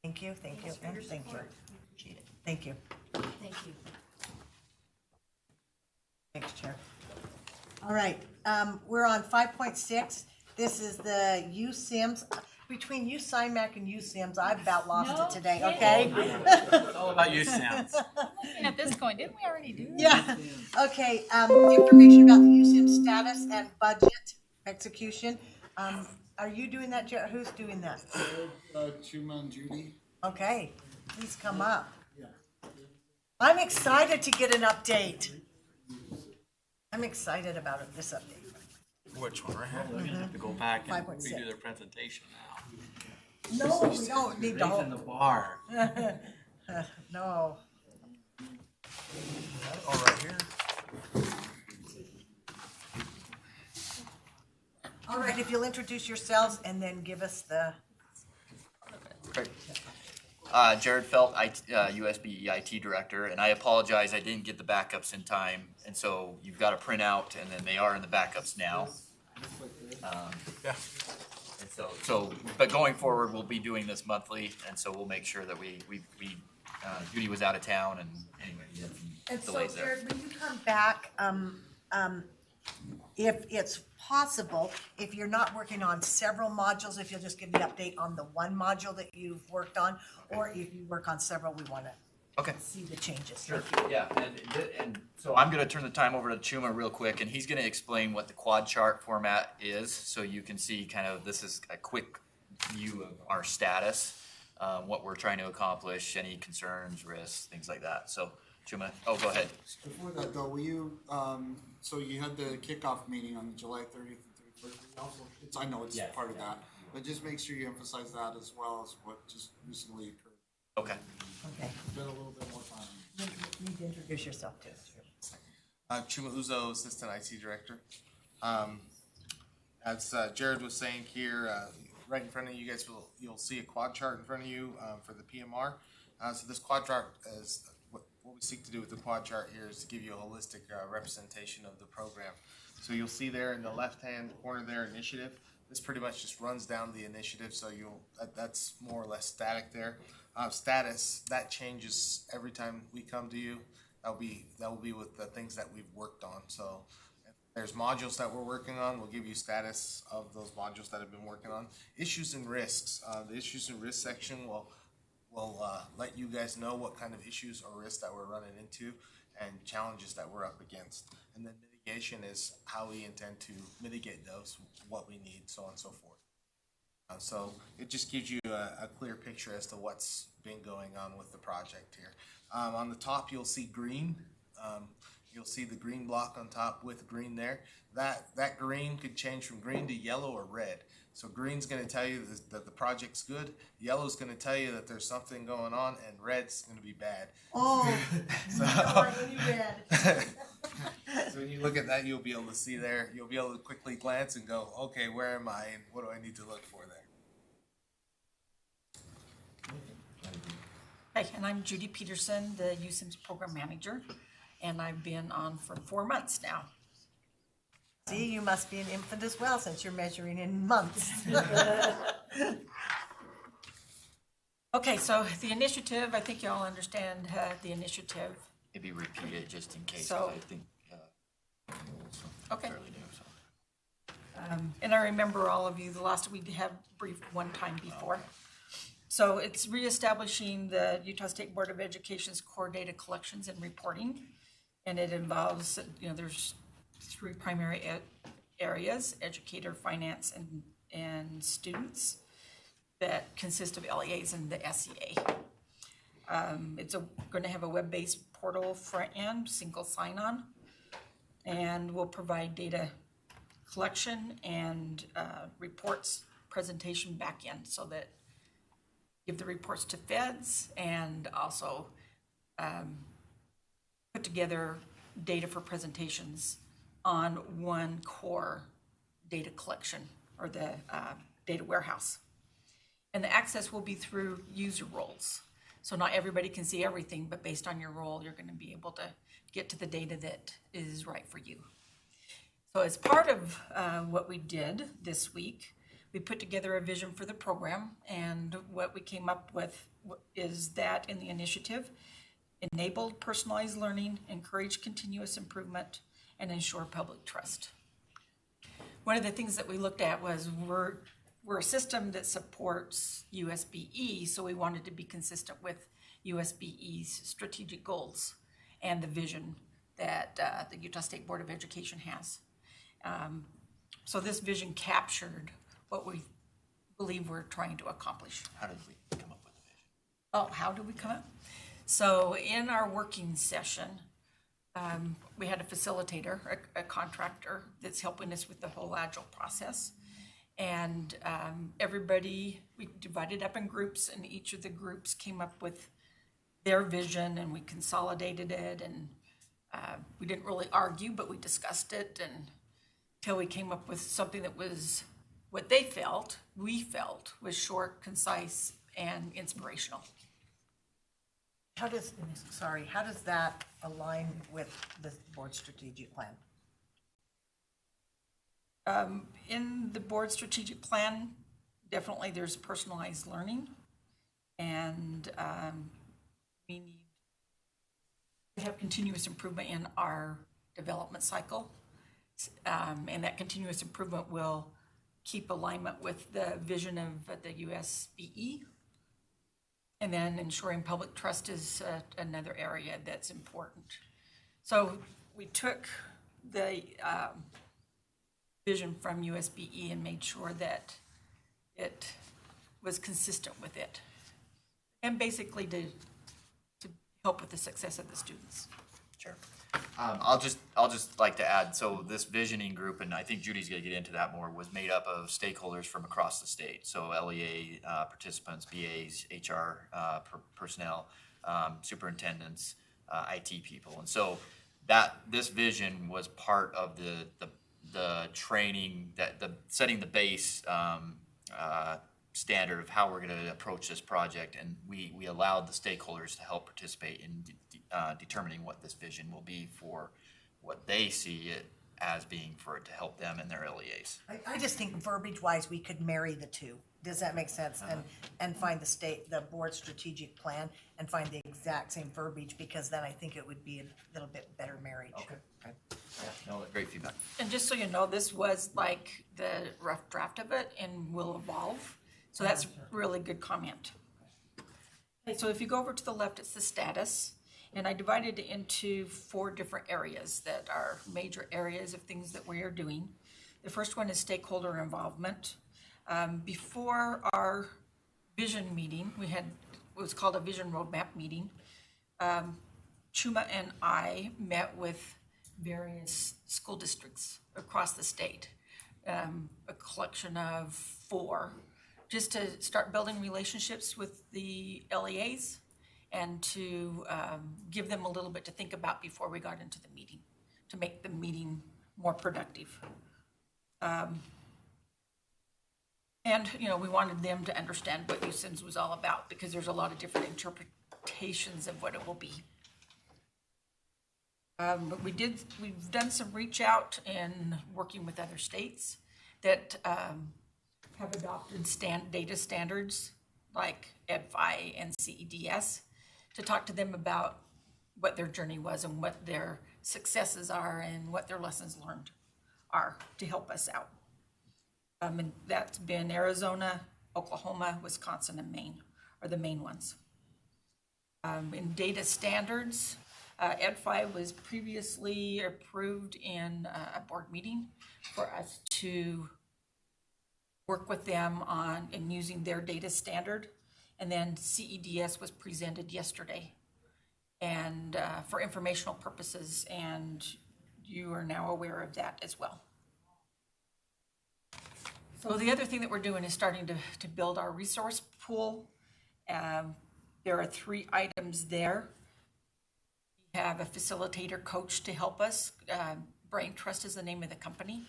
S1: Thank you, thank you, and thank you.
S2: Appreciate it.
S1: Thank you.
S14: Thank you.
S1: Thanks, Chair. All right, we're on 5.6. This is the USIMS. Between USIMAC and USIMS, I've about lost it today, okay?
S11: It's all about you, Sam.
S13: Looking at this going, didn't we already do that?
S1: Yeah, okay, information about the USIMS status and budget execution. Are you doing that, Jared? Who's doing that?
S6: Chuma and Judy.
S1: Okay, please come up. I'm excited to get an update. I'm excited about it, this update.
S5: Which one, right here?
S11: We're gonna have to go back and
S1: 5.6.
S11: redo their presentation now.
S1: No, we don't need to
S11: Raising the bar.
S1: No.
S5: Oh, right here.
S1: All right, if you'll introduce yourselves and then give us the,
S9: Jared Felt, USB IT Director, and I apologize, I didn't get the backups in time, and so you've got a printout, and then they are in the backups now.
S5: Yeah.
S9: And so, but going forward, we'll be doing this monthly, and so we'll make sure that Judy was out of town, and anyway, we had
S1: and
S9: some
S1: so
S9: delays there.
S1: Jared, when you come back, if it's possible, if you're not working on several modules, if you'll just give the update on the one module that you've worked on, or if you work on several, we want to
S9: Okay.
S1: see the changes.
S9: Sure, yeah, and so I'm gonna turn the time over to Chuma real quick, and he's gonna explain what the quad chart format is, so you can see kind of, this is a quick view of our status, what we're trying to accomplish, any concerns, risks, things like that. So, Chuma, go ahead.
S6: Before that though, will you, so you had the kickoff meeting on July 30th and 31st. I know it's part of that, but just make sure you emphasize that as well as what just recently occurred.
S9: Okay.
S1: Okay,
S6: Spend a little bit more time.
S1: you need to introduce yourself too.
S16: Chuma Uzo, Assistant IT Director. As Jared was saying here, right in front of you guys, you'll see a quad chart in front of you for the PMR. So this quad chart is what we seek to do with the quad chart here is to give you a holistic representation of the program. So you'll see there in the left-hand corner there, initiative. This pretty much just runs down the initiative, so that's more or less static there. Status, that changes every time we come to you. That will be with the things that we've worked on. So if there's modules that we're working on, we'll give you status of those modules that have been working on. Issues and risks. The issues and risks section will let you guys know what kind of issues or risks that we're running into and challenges that we're up against. And then mitigation is how we intend to mitigate those, what we need, so on and so forth. So it just gives you a clear picture as to what's been going on with the project here. On the top, you'll see green. You'll see the green block on top with green there. That green could change from green to yellow or red. So green's going to tell you that the project's good. Yellow's going to tell you that there's something going on, and red's going to be bad.
S1: Oh,
S16: so,
S1: red.
S16: So when you look at that, you'll be able to see there. You'll be able to quickly glance and go, okay, where am I, and what do I need to look for there?
S17: Hi, and I'm Judy Peterson, the USIMS Program Manager, and I've been on for 4 months now.
S1: See, you must be an infant as well, since you're measuring in months.
S17: Okay, so the initiative, I think you all understand the initiative.
S9: Maybe repeat it just in case,
S17: So-
S9: 'cause I think
S17: Okay.
S9: fairly new, so.
S17: And I remember all of you, the last we have briefed one time before. So it's reestablishing the Utah State Board of Education's core data collections and reporting. And it involves, there's 3 primary areas: educator, finance, and students, that consist of LEAs and the SEA. It's going to have a web-based portal front end, single sign-on, and will provide data collection and reports presentation back end, so that give the reports to feds and also together data for presentations on one core data collection or the data warehouse. And the access will be through user roles. So not everybody can see everything, but based on your role, you're going to be able to get to the data that is right for you. So as part of what we did this week, we put together a vision for the program, and what we came up with is that in the initiative, enable personalized learning, encourage continuous improvement, and ensure public trust. One of the things that we looked at was we're a system that supports USBE, so we wanted to be consistent with USBE's strategic goals and the vision that the Utah State Board of Education has. So this vision captured what we believe we're trying to accomplish.
S9: How did we come up with the vision?
S17: Oh, how did we come up? So in our working session, we had a facilitator, a contractor that's helping us with the whole Agile process. And everybody, we divided up in groups, and each of the groups came up with their vision, and we consolidated it, and we didn't really argue, but we discussed it until we came up with something that was what we felt was short, concise, and inspirational.
S1: How does that align with the board strategic plan?
S17: In the board strategic plan, definitely there's personalized learning, and we need to have continuous improvement in our development cycle, and that continuous improvement will keep alignment with the vision of the USBE. And then ensuring public trust is another area that's important. So we took the vision from USBE and made sure that it was consistent with it, and basically to help with the success of the students.
S1: Sure.
S9: I'll just like to add, so this visioning group, and I think Judy's gonna get into that more, was made up of stakeholders from across the state. So LEA participants, BAs, HR personnel, superintendents, IT people. And so this vision was part of the training, setting the base standard of how we're gonna approach this project. And we allowed the stakeholders to help participate in determining what this vision will be for what they see it as being for it to help them and their LEAs.
S1: I just think verbiage-wise, we could marry the two. Does that make sense? And find the board strategic plan and find the exact same verbiage, because then I think it would be a little bit better marriage.
S9: Okay. Yeah, no, great feedback.
S17: And just so you know, this was like the rough draft of it and will evolve. So that's really good comment. Okay, so if you go over to the left, it's the status. And I divided it into 4 different areas that are major areas of things that we are doing. The first one is stakeholder involvement. Before our vision meeting, it was called a vision roadmap meeting. Chuma and I met with various school districts across the state, a collection of 4, just to start building relationships with the LEAs and to give them a little bit to think about before we got into the meeting, to make the meeting more productive. And, we wanted them to understand what USIMS was all about, because there's a lot of different interpretations of what it will be. But we've done some reach out and working with other states that have adopted data standards like EdFi and CEDS, to talk to them about what their journey was and what their successes are and what their lessons learned are, to help us out. And that's been Arizona, Oklahoma, Wisconsin, and Maine are the main ones. In data standards, EdFi was previously approved in a board meeting for us to work with them in using their data standard. And then CEDS was presented yesterday, and for informational purposes, and you are now aware of that as well. So the other thing that we're doing is starting to build our resource pool. There are 3 items there. We have a facilitator coach to help us. Brain Trust is the name of the company,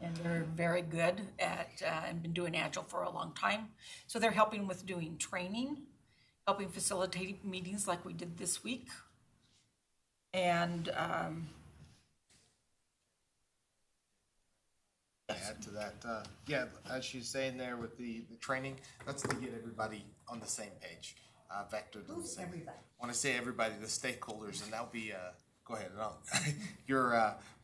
S17: and they're very good at, and been doing Agile for a long time. So they're helping with doing training, helping facilitate meetings like we did this week. And
S16: add to that, yeah, as she's saying there with the training, that's to get everybody on the same page, vectored to the same.
S1: Everybody.
S16: When I say everybody, the stakeholders, and that'll be, go ahead,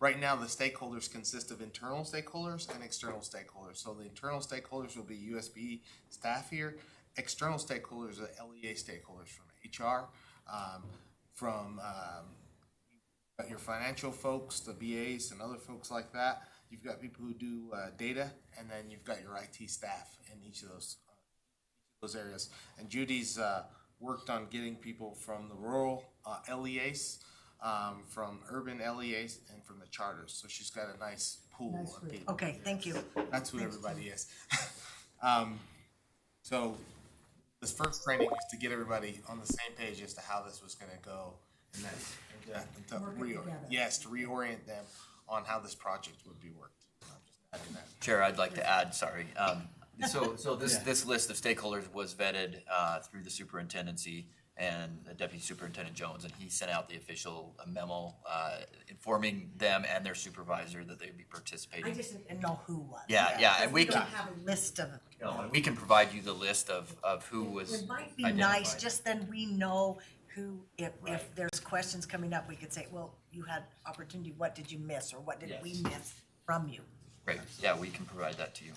S16: right now, the stakeholders consist of internal stakeholders and external stakeholders. So the internal stakeholders will be USB staff here. External stakeholders are LEA stakeholders from HR, from your financial folks, the BAs and other folks like that. You've got people who do data, and then you've got your IT staff in each of those areas. And Judy's worked on getting people from the rural LEAs, from urban LEAs, and from the charters. So she's got a nice pool of people.
S1: Okay, thank you.
S16: That's who everybody is. So this first training is to get everybody on the same page as to how this was going to go, and then to reorient them on how this project would be worked. Just adding that.
S9: Chair, I'd like to add, sorry. So this list of stakeholders was vetted through the superintendency and Deputy Superintendent Jones, and he sent out the official memo informing them and their supervisor that they would be participating.
S1: I just didn't know who was.
S9: Yeah, and we
S1: don't
S9: can
S1: have a list of.
S9: and we can provide you the list of who was
S1: It might be
S9: identified.
S1: nice, just then we know who, if there's questions coming up, we could say, well, you had opportunity, what did you miss, or what did we miss from you?
S9: Great, yeah, we can provide that to you.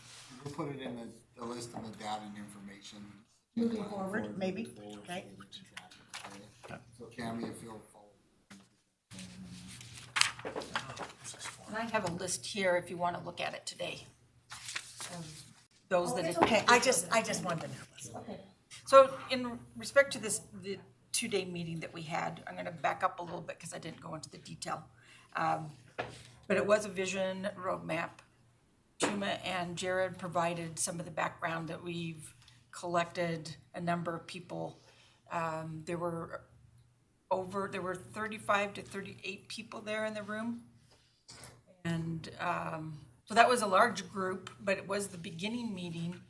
S6: We'll put it in the list of the data and information.
S1: Moving forward, maybe, okay?
S6: So Cammie, if you'll follow.
S17: and I have a list here if you want to look at it today. Those that.
S1: It's okay, I just wanted to know.
S17: Okay. So in respect to this, the two-day meeting that we had, I'm gonna back up a little bit because I didn't go into the detail. But it was a vision roadmap. Chuma and Jared provided some of the background that we've collected, a number of people. There were 35 to 38 people there in the room. And so that was a large group, but it was the beginning meeting.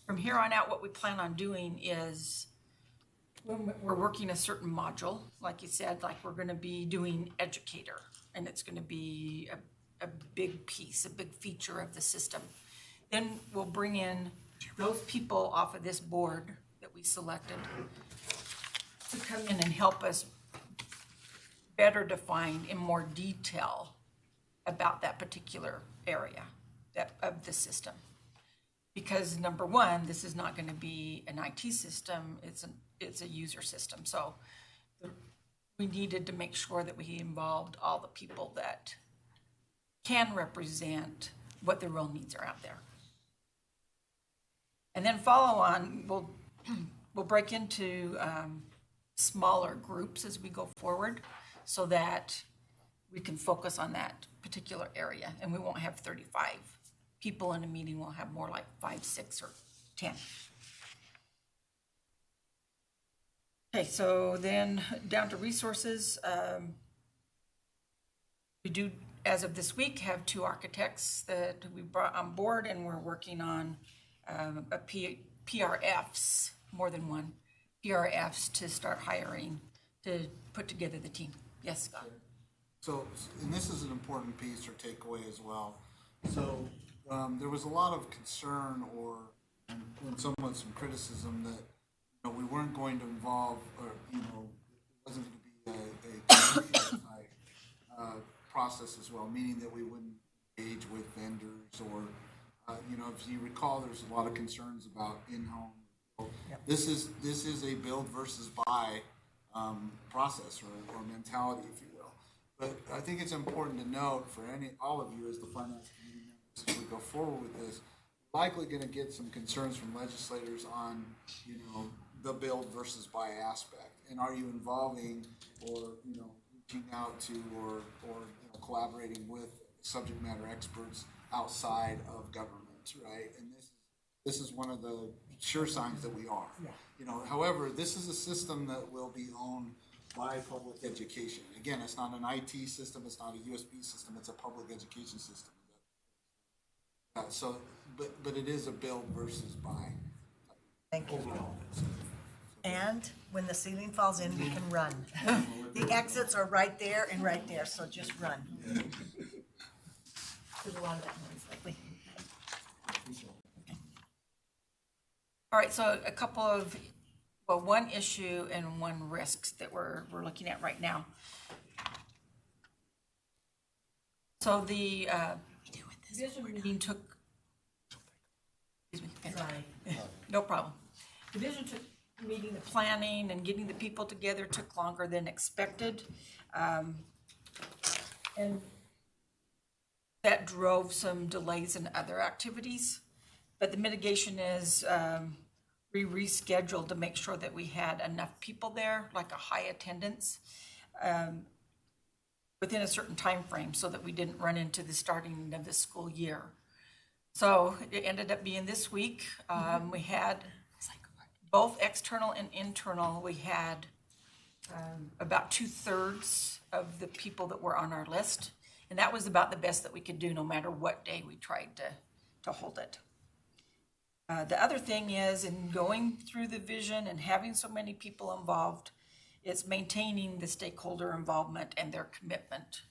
S17: From here on out, what we plan on doing is we're working a certain module, like you said, like we're gonna be doing educator, and it's gonna be a big piece, a big feature of the system. Then we'll bring in those people off of this board that we selected to come in and help us better define in more detail about that particular area of the system. Because number one, this is not going to be an IT system, it's a user system. So we needed to make sure that we involved all the people that can represent what the real needs are out there. And then follow on, we'll break into smaller groups as we go forward so that we can focus on that particular area, and we won't have 35 people in a meeting. We'll have more like 5, 6, or 10. Okay, so then down to resources. We do, as of this week, have 2 architects that we brought on board, and we're working on PRFs, more than one, PRFs to start hiring to put together the team. Yes, Scott?
S6: So, and this is an important piece or takeaway as well. So there was a lot of concern and somewhat some criticism that we weren't going to involve, or it wasn't going to be a commercial type process as well, meaning that we wouldn't engage with vendors or if you recall, there's a lot of concerns about in-home. Yep. This is a build versus buy process or mentality, if you will. But I think it's important to note for all of you as the finance committee members, as we go forward with this, likely going to get some concerns from legislators on the build versus buy aspect, and are you involving or reaching out to or collaborating with subject matter experts outside of government, right? And this is one of the sure signs that we are. Yeah. However, this is a system that will be owned by public education. Again, it's not an IT system, it's not a USB system, it's a public education system. But it is a build versus buy.
S1: Thank you. And when the ceiling falls in, we can run. The exits are right there and right there, so just run. There's a lot of that noise lately.
S17: All right, so a couple of, well, one issue and one risks that we're looking at right now. So the vision meeting took, excuse me, no problem. The vision took meeting, the planning and getting the people together took longer than expected. And that drove some delays in other activities. But the mitigation is we rescheduled to make sure that we had enough people there, like a high attendance, within a certain time frame, so that we didn't run into the starting of the school year. So it ended up being this week. We had both external and internal. We had about 2/3 of the people that were on our list, and that was about the best that we could do, no matter what day we tried to hold it. The other thing is, in going through the vision and having so many people involved, it's maintaining the stakeholder involvement and their commitment.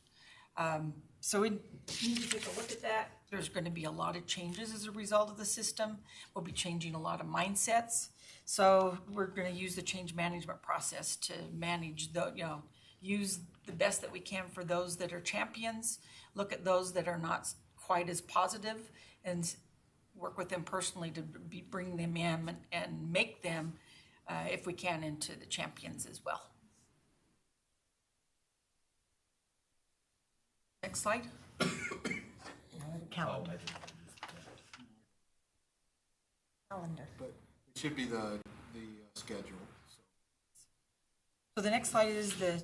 S17: So we need to take a look at that. There's going to be a lot of changes as a result of the system. We'll be changing a lot of mindsets. So we're going to use the change management process to manage the, use the best that we can for those that are champions, look at those that are not quite as positive, and work with them personally to bring them in and make them, if we can, into the champions as well. Next slide.
S1: Calendar. Calendar.
S6: But it should be the schedule.
S17: So the next slide is the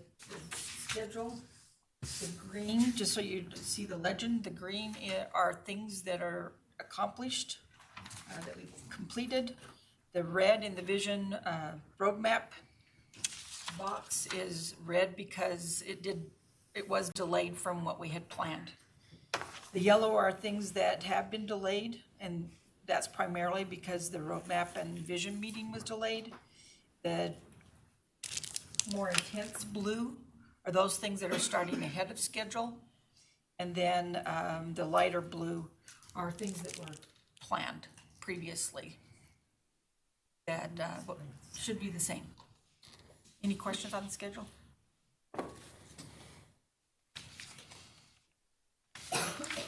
S17: schedule. The green, just so you see the legend, the green are things that are accomplished, that we've completed. The red in the vision roadmap box is red because it was delayed from what we had planned. The yellow are things that have been delayed, and that's primarily because the roadmap and vision meeting was delayed. The more intense blue are those things that are starting ahead of schedule. And then the lighter blue are things that were planned previously that should be the same. Any questions on the schedule?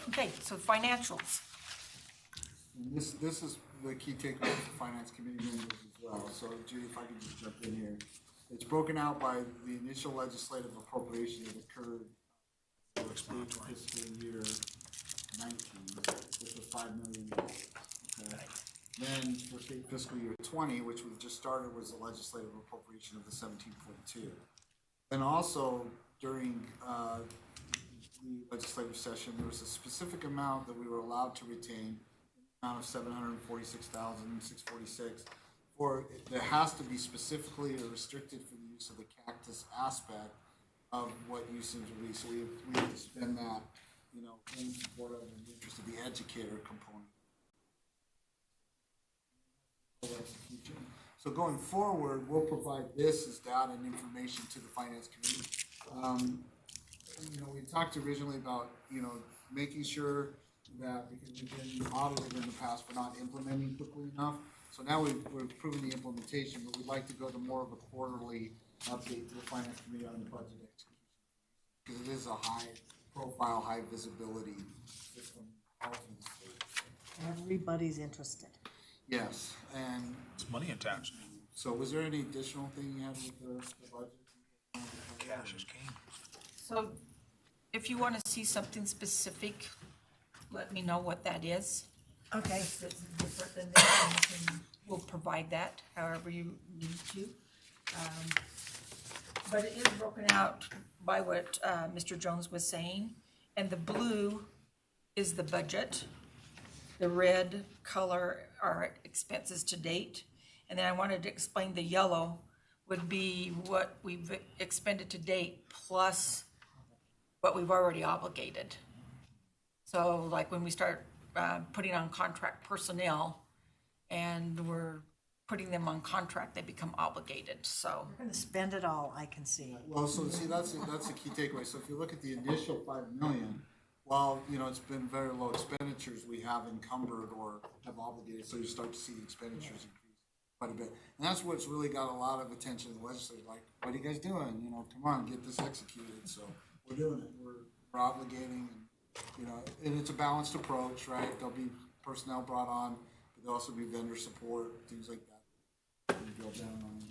S17: Okay, so financials.
S6: And this is the key takeaway for finance committee members as well. So Judy, if I can just jump in here. It's broken out by the initial legislative appropriation that occurred fiscal year 19, which was $5 million. Okay. Then for state fiscal year 20, which we've just started, was the legislative appropriation of the 17.2. Then also during the legislative session, there was a specific amount that we were allowed to retain, the amount of $746,646. Or there has to be specifically restricted for the use of the cactus aspect of what USIMS will be. So we have to spend that, in support of the interest of the educator component. So going forward, we'll provide this as data and information to the finance committee. We talked originally about, making sure that because we've been audited in the past for not implementing quickly enough. So now we're improving the implementation, but we'd like to go to more of a quarterly update to the finance committee on the budget execution. Because it is a high profile, high visibility system.
S1: Everybody's interested.
S6: Yes, and
S5: It's money attached.
S6: so was there any additional thing you had with the budget?
S5: Cash is king.
S17: So if you want to see something specific, let me know what that is.
S1: Okay.
S17: If it's different than this, we'll provide that however you need to. But it is broken out by what Mr. Jones was saying. And the blue is the budget. The red color are expenses to date. And then I wanted to explain the yellow, would be what we've expended to date plus what we've already obligated. So like when we start putting on contract personnel and we're putting them on contract, they become obligated, so.
S1: We're gonna spend it all, I can see.
S6: Well, so see, that's the key takeaway. So if you look at the initial 5 million, while, you know, it's been very low expenditures, we have encumbered or have obligated, so you start to see the expenditures increase quite a bit. And that's what's really got a lot of attention in the legislature, like, what are you guys doing? You know, come on, get this executed. So we're doing it. We're obligating, and, you know, and it's a balanced approach, right? There'll be personnel brought on, but there'll also be vendor support, things like that. We build down on.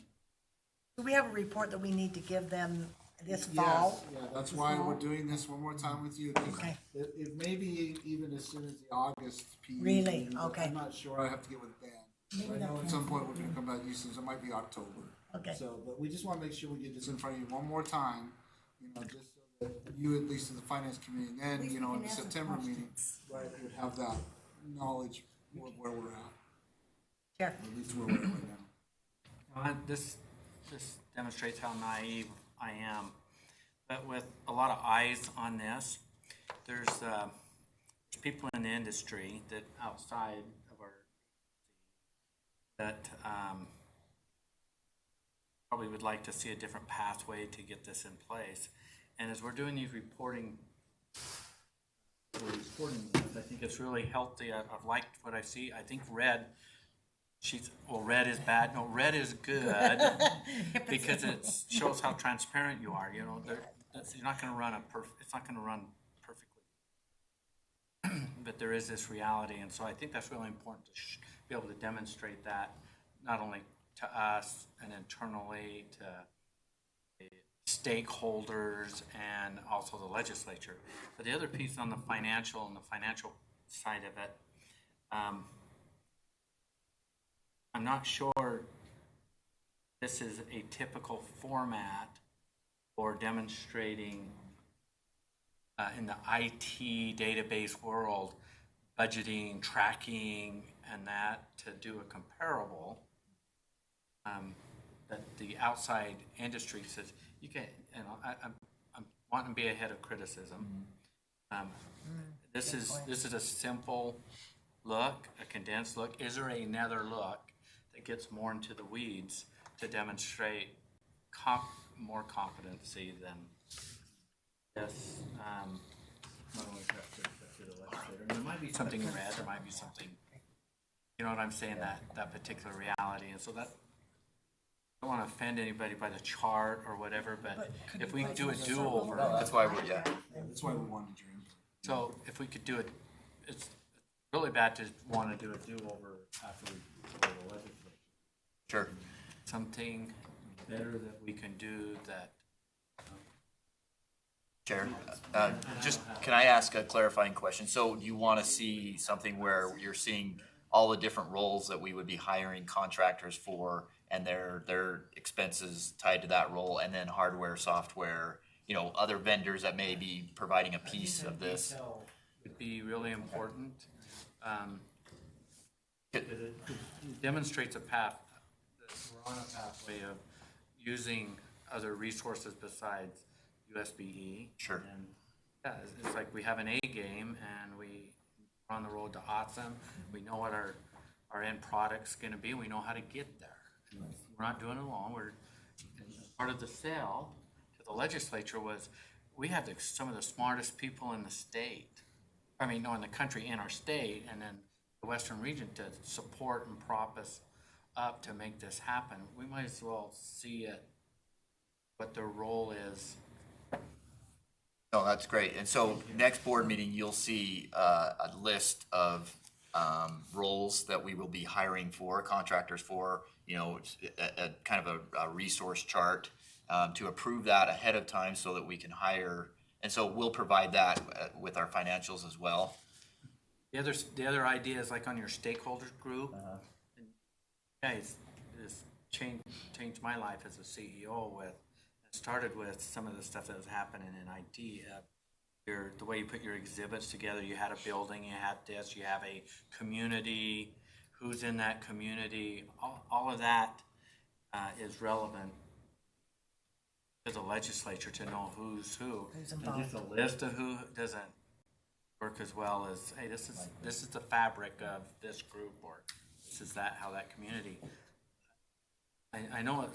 S1: Do we have a report that we need to give them this
S6: Yes,
S1: fall?
S6: yeah, that's why we're doing this one more time with you.
S1: Okay.
S6: It may be even as soon as the August PE.
S1: Really?
S6: meeting, but
S1: Okay.
S6: I'm not sure. I have to get with Ben.
S1: Maybe
S6: I know
S1: that
S6: at some point we're gonna come back to USIMS. It might be October.
S1: Okay.
S6: So, but we just wanna make sure we get this in front of you one more time, you know, just so that you, at least in the finance committee, and then, you know, in the September meeting, right, would have that knowledge of where we're at.
S1: Sure.
S6: At least where we're at right now.
S11: This demonstrates how naive I am. But with a lot of eyes on this, there's people in the industry that outside of our that probably would like to see a different pathway to get this in place. And as we're doing these reporting, I think it's really healthy. I've liked what I see. I think red. Red is bad. No, red is good because it shows how transparent you are. You know, you're not going to run it's not going to run perfectly, but there is this reality, and so I think that's really important to be able to demonstrate that not only to us and internally to the stakeholders and also the legislature. But the other piece on the financial side of it. I'm not sure this is a typical format for demonstrating in the IT database world, budgeting, tracking, and that to do a comparable that the outside industry says you can. You know, I'm wanting to be ahead of criticism. This is a simple look, a condensed look. Is there another look that gets more into the weeds to demonstrate more competency than this? Not only to the legislator. There might be something in red. There might be something. You know what I'm saying? That particular reality, and so that. I don't want to offend anybody by the chart or whatever, but if we do a do-over,
S9: That's why
S6: That's why we wanted your input.
S11: So if we could do it, it's really bad to want to do a do-over after we go to the legislature.
S9: Sure.
S11: Something better that we can do that.
S9: Chair, just, can I ask a clarifying question? So you want to see something where you're seeing all the different roles that we would be hiring contractors for and their expenses tied to that role, and then hardware, software, you know, other vendors that may be providing a piece of this?
S11: Would be really important. It demonstrates a path, that we're on a pathway of using other resources besides USBE.
S9: Sure.
S11: And yeah, it's like we have an A game and we're on the road to awesome. We know what our end product's gonna be. We know how to get there. And we're not doing it alone. Part of the sale to the legislature was we have some of the smartest people in the state. I mean, no, in the country, in our state, and then the Western region to support and prop us up to make this happen. We might as well see it, what their role is.
S9: No, that's great. And so next board meeting, you'll see a list of roles that we will be hiring for, contractors for, you know, a kind of a resource chart to approve that ahead of time so that we can hire. And so we'll provide that with our financials as well.
S11: The other idea is like on your stakeholders group. And guys, this changed my life as a CEO with. It started with some of the stuff that was happening in IT. The way you put your exhibits together, you had a building, you had this, you have a community, who's in that community, all of that is relevant to the legislature to know who's who.
S1: Who's
S11: And
S1: involved.
S11: just a list of who doesn't work as well as, hey, this is the fabric of this group, or this is how that community. I know it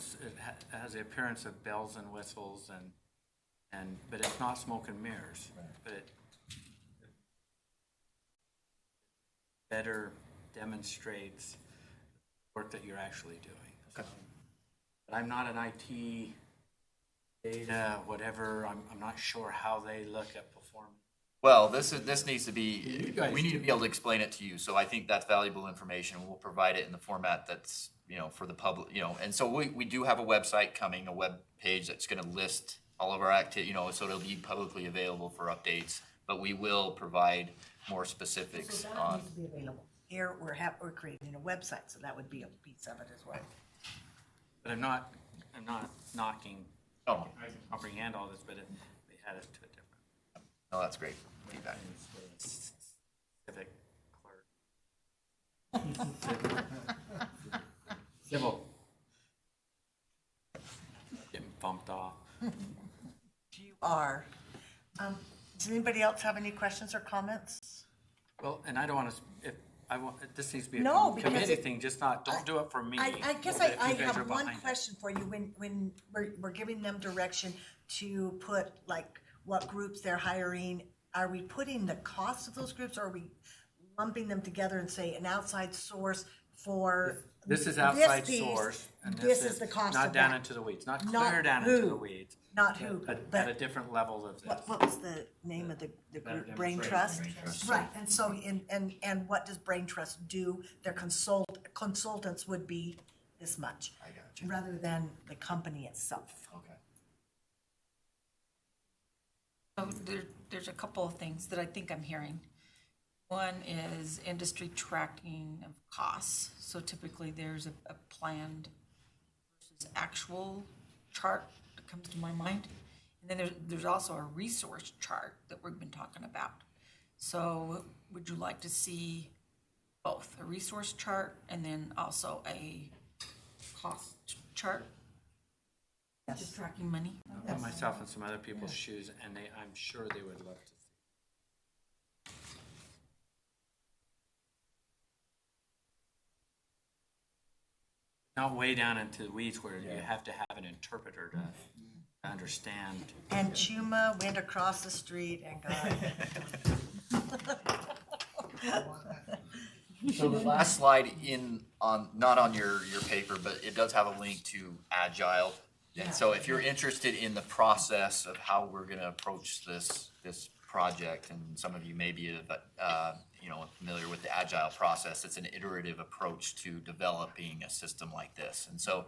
S11: has the appearance of bells and whistles but it's not smoke and mirrors.
S1: Right.
S11: But it better demonstrates work that you're actually doing.
S9: Okay.
S11: But I'm not an IT data, whatever, I'm not sure how they look at performance.
S9: Well, this needs to be,
S11: You guys
S9: we need to
S11: do.
S9: be able to explain it to you, so I think that's valuable information. We'll provide it in the format that's, for the public, and so we do have a website coming, a web page that's gonna list all of our so it'll be publicly available for updates, but we will provide more specifics
S1: So that
S9: on.
S1: needs to be available. Here, we're creating a website, so that would be a piece of it as well.
S11: But I'm not knocking,
S9: Oh,
S11: I can comprehend all this, but if they had it to a different.
S9: no, that's great feedback.
S11: Civic clerk. Civil. Getting bumped off.
S1: You are. Does anybody else have any questions or comments?
S11: Well, and I don't want to, this needs to be
S1: No,
S11: a
S1: because
S11: committee
S1: it-
S11: thing, just don't do it for me.
S1: I guess
S11: but if
S1: I
S11: you guys are
S1: have one
S11: behind it.
S1: question for you. When we're giving them direction to put like what groups they're hiring, are we putting the cost of those groups, or are we lumping them together and say an outside source for
S11: This is
S1: this
S11: outside
S1: piece,
S11: source, and
S1: this is the cost
S11: not
S1: of
S11: down
S1: that.
S11: into the weeds, not
S1: Not
S11: clear down
S1: who.
S11: into the weeds.
S1: Not who,
S11: At a
S1: but
S11: different level of this.
S1: what was the name of the
S11: Better
S1: group? Brain
S11: demonstrate.
S1: Trust?
S11: Brain Trust.
S1: Right, and so, and what does Brain Trust do? Their consultants would be this much,
S9: I got you.
S1: rather than the company itself.
S9: Okay.
S17: So there's a couple of things that I think I'm hearing. One is industry tracking of costs. So typically there's a planned versus actual chart that comes to my mind. And then there's also a resource chart that we've been talking about. So would you like to see both a resource chart and then also a cost chart? Just tracking money?
S11: I put myself in some other people's shoes, and I'm sure they would love to see. Not way down into the weeds where you have to have an interpreter to understand.
S1: And Chuma went across the street and got.
S9: So the last slide not on your paper, but it does have a link to Agile. And so if you're interested in the process of how we're gonna approach this project, and some of you may be, familiar with the Agile process, it's an iterative approach to developing a system like this. And so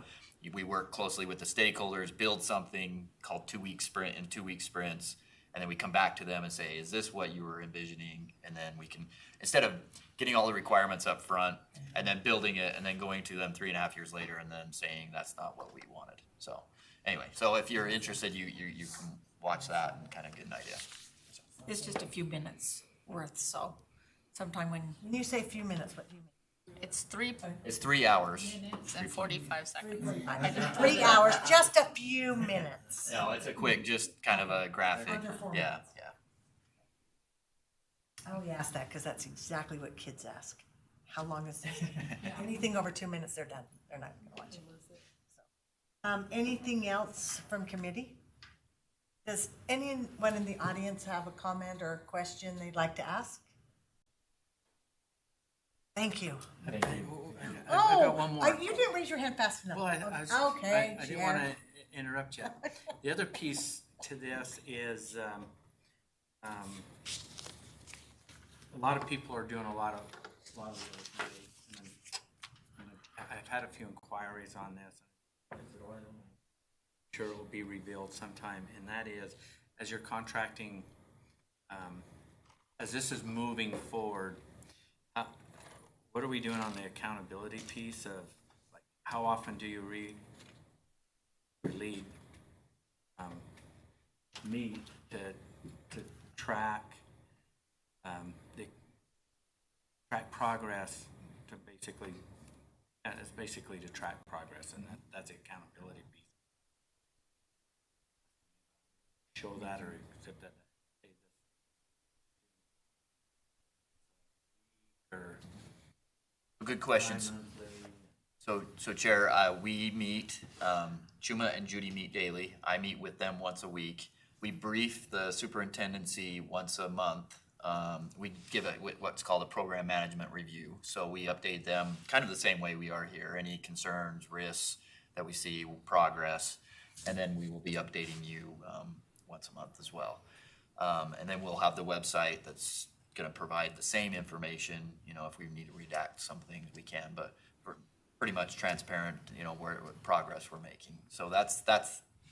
S9: we work closely with the stakeholders, build something called 2-week sprint in 2-week sprints, and then we come back to them and say, is this what you were envisioning? And then we can, instead of getting all the requirements up front and then building it and then going to them 3.5 years later and then saying that's not what we wanted. So anyway, so if you're interested, you can watch that and kind of get an idea.
S17: It's just a few minutes worth, so sometime when.
S1: When you say few minutes, what do you mean?
S4: It's 3
S9: It's 3 hours.
S4: minutes and 45 seconds.
S1: 3 hours, just a few minutes.
S9: No, it's a quick, just kind of a graphic.
S1: Under 4
S9: Yeah,
S1: minutes. I only ask that because that's exactly what kids ask. How long is this? Anything over 2 minutes, they're done. They're not gonna watch it. So, anything else from committee? Does anyone in the audience have a comment or a question they'd like to ask? Thank you.
S11: I've got one more.
S1: You didn't raise your hand fast enough.
S11: Well,
S1: Okay,
S11: I didn't want
S1: Sheriff.
S11: to interrupt you. The other piece to this is a lot of people are doing a lot of really great. And I've had a few inquiries on this. I'm sure it will be revealed sometime, and that is, as you're contracting, as this is moving forward, what are we doing on the accountability piece of, like, how often do you lead me to track track progress to basically to track progress, and that's the accountability piece. show that or accept that? Or
S9: Good questions. So Chair, we meet, Chuma and Judy meet daily. I meet with them once a week. We brief the superintendency once a month. We give it what's called a program management review. So we update them kind of the same way we are here. Any concerns, risks that we see, progress, and then we will be updating you once a month as well. And then we'll have the website that's going to provide the same information. You know, if we need to redact some things, we can, but we're pretty much transparent, you know, what progress we're making. So that's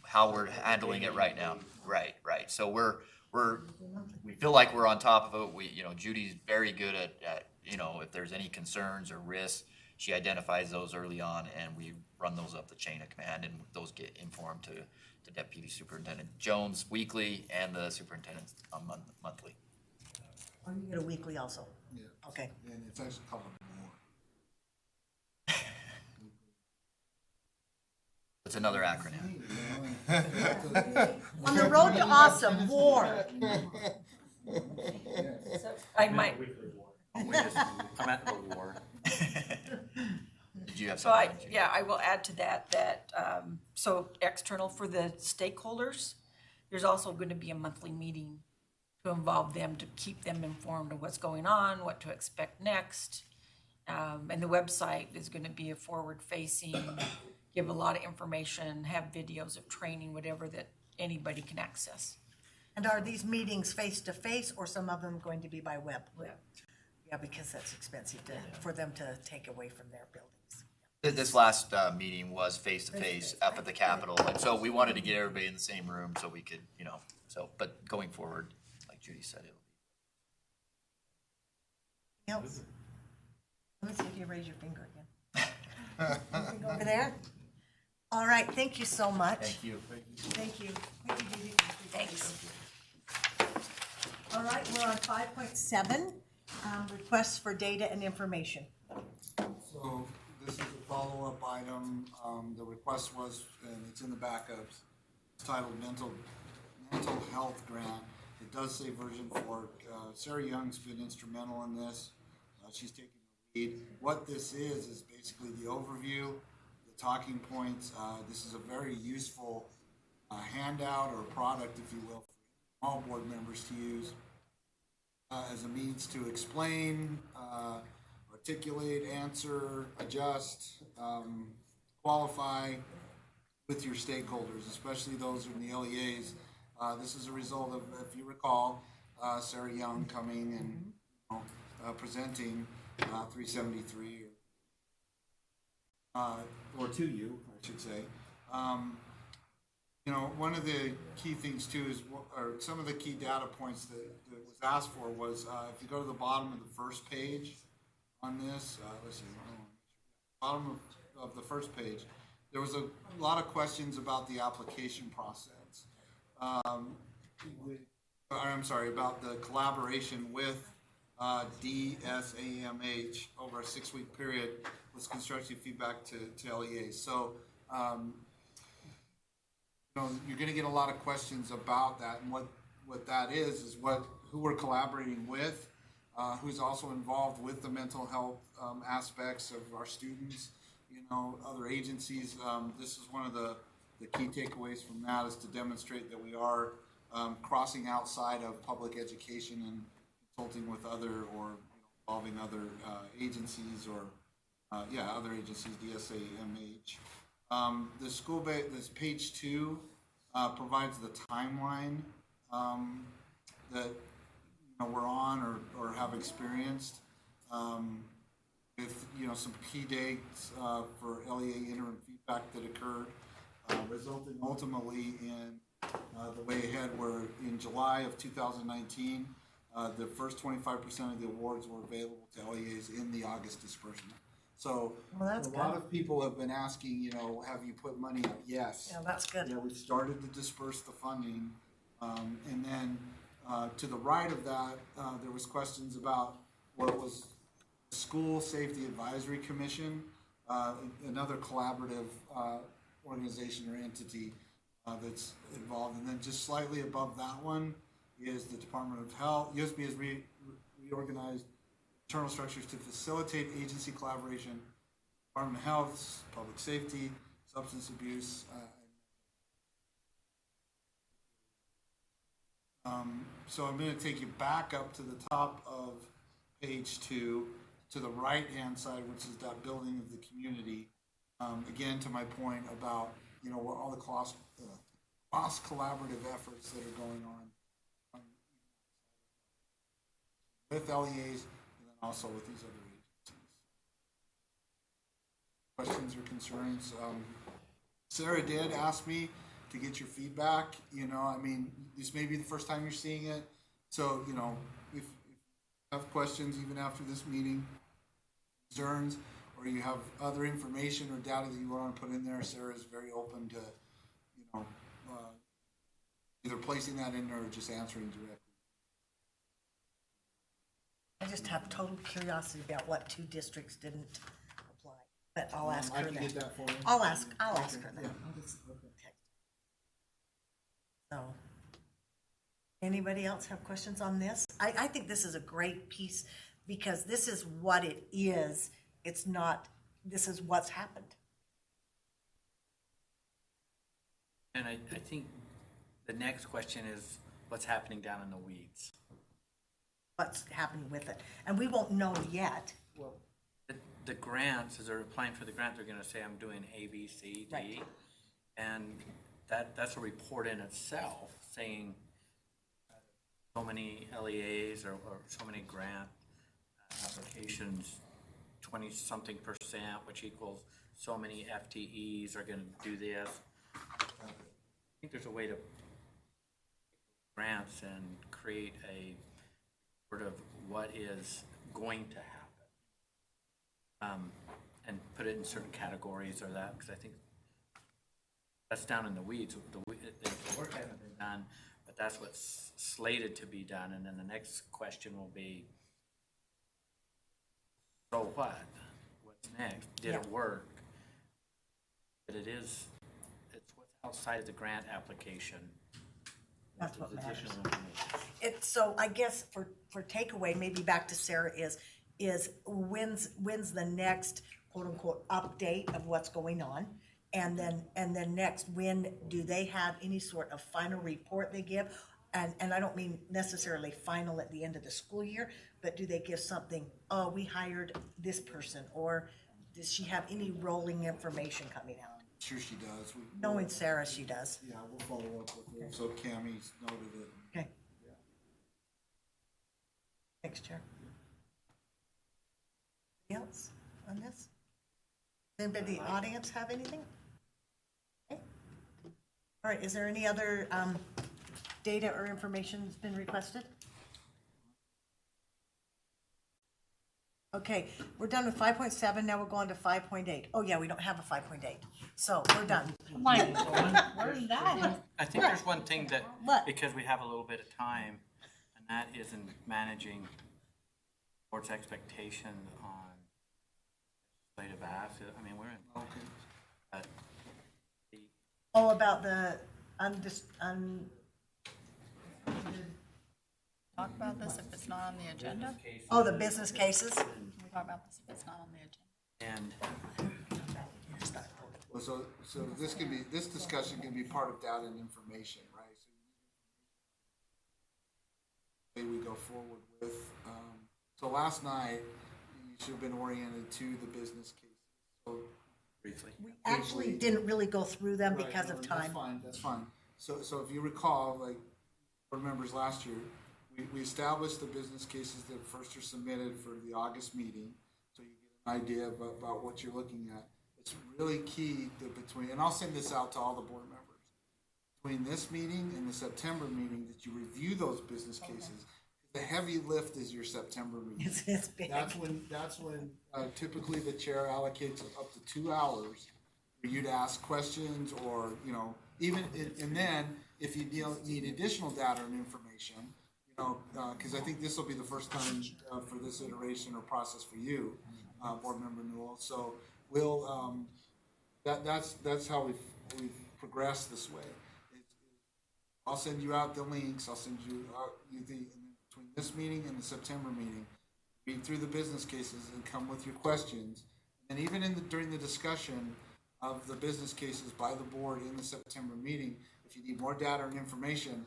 S9: how we're handling it right now. Right. So we feel like we're on top of it. You know, Judy's very good at, you know, if there's any concerns or risks, she identifies those early on, and we run those up the chain of command, and those get informed to Deputy Superintendent Jones weekly and the superintendent monthly.
S1: Or you get a weekly also?
S6: Yeah.
S1: Okay.
S6: And it's actually called more.
S9: It's another acronym.
S1: On the road to awesome, war.
S17: I might,
S11: I'm at the war.
S9: Did you have
S17: so
S9: something?
S17: I will add to that, so external for the stakeholders, there's also going to be a monthly meeting to involve them, to keep them informed of what's going on, what to expect next. And the website is going to be a forward-facing, give a lot of information, have videos of training, whatever that anybody can access.
S1: And are these meetings face-to-face or some of them going to be by web? Yeah, because that's expensive for them to take away from their buildings.
S9: This last meeting was face-to-face up at the Capitol, and so we wanted to get everybody in the same room so we could, you know, but going forward, like Judy said, it'll be.
S1: Else? Let me see if you raise your finger again. Anything over there? All right, thank you so much.
S9: Thank you.
S1: Thank you. Thank you, Judy.
S17: Thanks.
S1: All right, we're on 5.7, requests for data and information.
S6: So this is a follow-up item. The request was, and it's in the backups, it's titled Mental Health Grant. It does say version 4. Sarah Young's been instrumental in this. She's taking the lead. What this is basically the overview, the talking points. This is a very useful handout or product, if you will, for all board members to use as a means to explain, articulate, answer, adjust, qualify with your stakeholders, especially those in the LEAs. This is a result of, if you recall, Sarah Young coming and presenting 373 or to you, I should say. You know, one of the key things too is, or some of the key data points that was asked for was, if you go to the bottom of the first page on this, let's see, bottom of the first page, there was a lot of questions about the application process. I'm sorry, about the collaboration with DSAMH over a 6-week period with constructive feedback to LEAs. So, you know, you're going to get a lot of questions about that, and what that is who we're collaborating with, who's also involved with the mental health aspects of our students, you know, other agencies. This is one of the key takeaways from that, is to demonstrate that we are crossing outside of public education and consulting with other, or involving other agencies, or other agencies, DSAMH. The school this page 2 provides the timeline that we're on or have experienced, with some key dates for LEA interim feedback that occurred, resulting ultimately in the way ahead, where in July of 2019, the first 25% of the awards were available to LEAs in the August disbursement. So a lot of people have been asking, have you put money up? Yes.
S1: Yeah, that's good.
S6: Yeah, we've started to disperse the funding. And then to the right of that, there was questions about what was School Safety Advisory Commission, another collaborative organization or entity that's involved. And then just slightly above that one is the Department of Health. USB has reorganized internal structures to facilitate agency collaboration, Department of Health, public safety, substance abuse. So I'm going to take you back up to the top of page 2, to the right-hand side, which is that building of the community. Again, to my point about, what all the cross collaborative efforts that are going on with LEAs and then also with these other agencies. Questions or concerns? Sarah did ask me to get your feedback. This may be the first time you're seeing it. So, if you have questions even after this meeting, concerns, or you have other information or data that you want to put in there, Sarah is very open to, either placing that in there or just answering directly.
S1: I just have total curiosity about what 2 districts didn't apply, but I'll ask
S6: I
S1: her
S6: can
S1: that.
S6: get that for you.
S1: I'll ask her that.
S6: Yeah.
S1: So, anybody else have questions on this? I think this is a great piece because this is what it is. It's not, this is what's happened.
S11: And I think the next question is what's happening down in the weeds?
S1: What's happening with it. And we won't know yet.
S11: Well, the grants, as they're applying for the grant, they're going to say, I'm doing A, B, C, D.
S1: Right.
S11: And that's a report in itself saying so many LEAs or so many grant applications, 20-something%, which equals so many FTEs are going to do this. I think there's a way to grants and create a sort of what is going to happen, and put it in certain categories or that, because I think that's down in the weeds. The work hasn't been done, but that's what's slated to be done. And then the next question will be, so what? What's next? Did it work? But it's what's outside of the grant application.
S1: That's what matters. So I guess for takeaway, maybe back to Sarah is when's the next quote unquote update of what's going on? And then next, when do they have any sort of final report they give? And I don't mean necessarily final at the end of the school year, but do they give something, oh, we hired this person, or does she have any rolling information coming out?
S6: Sure she does.
S1: Knowing Sarah, she does.
S6: Yeah, we'll follow up with her. So Cammie's noted it.
S1: Okay. Thanks, Chair. Anybody else on this? Anybody in the audience have anything? Okay. All right, is there any other data or information that's been requested? Okay, we're done with 5.7, now we're going to 5.8. Oh yeah, we don't have a 5.8, so we're done.
S17: Where's that?
S11: I think there's one thing that,
S1: What?
S11: because we have a little bit of time, and that is in managing board's expectation on legislative assets. I mean, we're in.
S6: Okay.
S11: But the,
S1: Oh, about the
S13: Talk about this if it's not on the agenda?
S1: oh, the business cases?
S13: Can we talk about this if it's not on the agenda?
S11: and
S6: Well, so this discussion can be part of data and information, right? So we go forward with. So last night, you should have been oriented to the business cases. So
S11: briefly.
S1: We actually didn't really go through them because of time.
S6: That's fine. So if you recall, like board members last year, we established the business cases that first are submitted for the August meeting, so you get an idea about what you're looking at. It's really key that between, and I'll send this out to all the board members, between this meeting and the September meeting, that you review those business cases. The heavy lift is your September meeting.
S1: It's big.
S6: That's when typically the chair allocates up to 2 hours for you to ask questions, or even and then if you need additional data and information, because I think this will be the first time for this iteration or process for you, board member Newell. So we'll that's how we've progressed this way. I'll send you out the links, I'll send you out between this meeting and the September meeting, read through the business cases and come with your questions. And even during the discussion of the business cases by the board in the September meeting, if you need more data and information,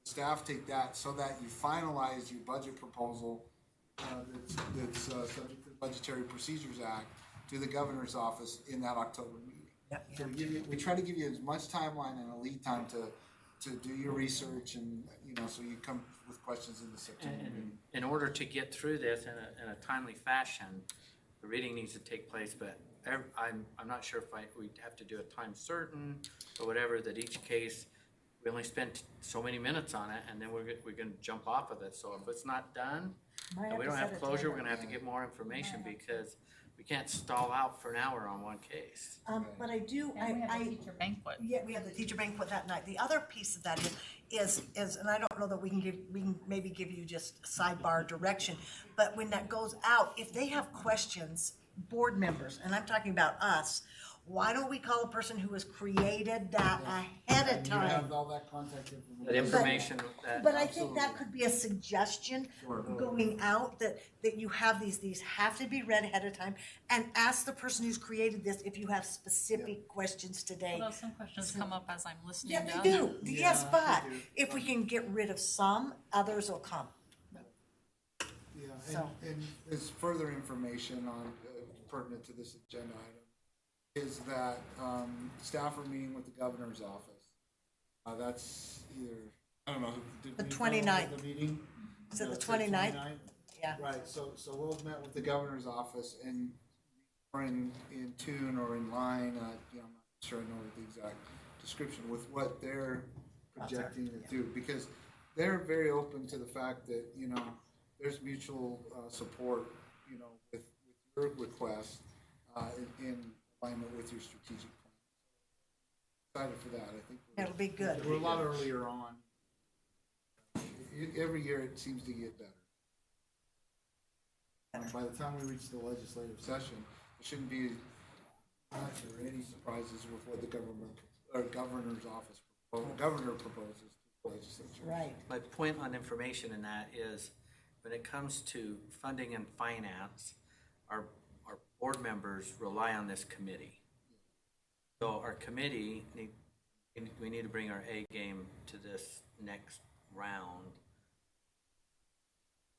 S6: staff take that so that you finalize your budget proposal that's subject to the Budgetary Procedures Act to the governor's office in that October meeting. So we try to give you as much timeline and a lead time to do your research and, so you come with questions in the September meeting.
S11: In order to get through this in a timely fashion, the reading needs to take place, but I'm not sure if we have to do a time certain or whatever, that each case, we only spend so many minutes on it, and then we're going to jump off of it. So if it's not done, and we don't have closure, we're going to have to get more information because we can't stall out for an hour on one case.
S1: But I do,
S13: And we have a teacher banquet.
S1: Yeah, we have the teacher banquet that night. The other piece of that is, and I don't know that we can maybe give you just sidebar direction, but when that goes out, if they have questions, board members, and I'm talking about us, why don't we call a person who has created that ahead of
S6: You
S1: time?
S6: have all that contact information.
S11: That information.
S1: But I think that could be a suggestion going out, that you have these have to be read ahead of time, and ask the person who's created this if you have specific questions today.
S13: Although some questions come up as I'm listening.
S1: Yeah, they do, yes, but if we can get rid of some, others will come.
S6: Yeah,
S1: So.
S6: and as further information on pertinent to this agenda item is that staff are meeting with the governor's office. That's either, I don't know, did
S1: The
S6: we
S1: 29th.
S6: the meeting?
S1: Is it the
S6: It's
S1: 29th? Yeah.
S6: Right, so we'll met with the governor's office and we're in tune or in line, I'm not sure I know the exact description with what they're projecting to do, because they're very open to the fact that, there's mutual support, with your request in alignment with your strategic plan. Excited for that, I think.
S1: It'll be good.
S6: We're a lot earlier on. Every year it seems to get better. By the time we reach the legislative session, there shouldn't be much or any surprises with what the governor's office, governor proposes to the legislature.
S1: Right.
S11: My point on information in that is, when it comes to funding and finance, our board members rely on this committee. So our committee, we need to bring our A game to this next round.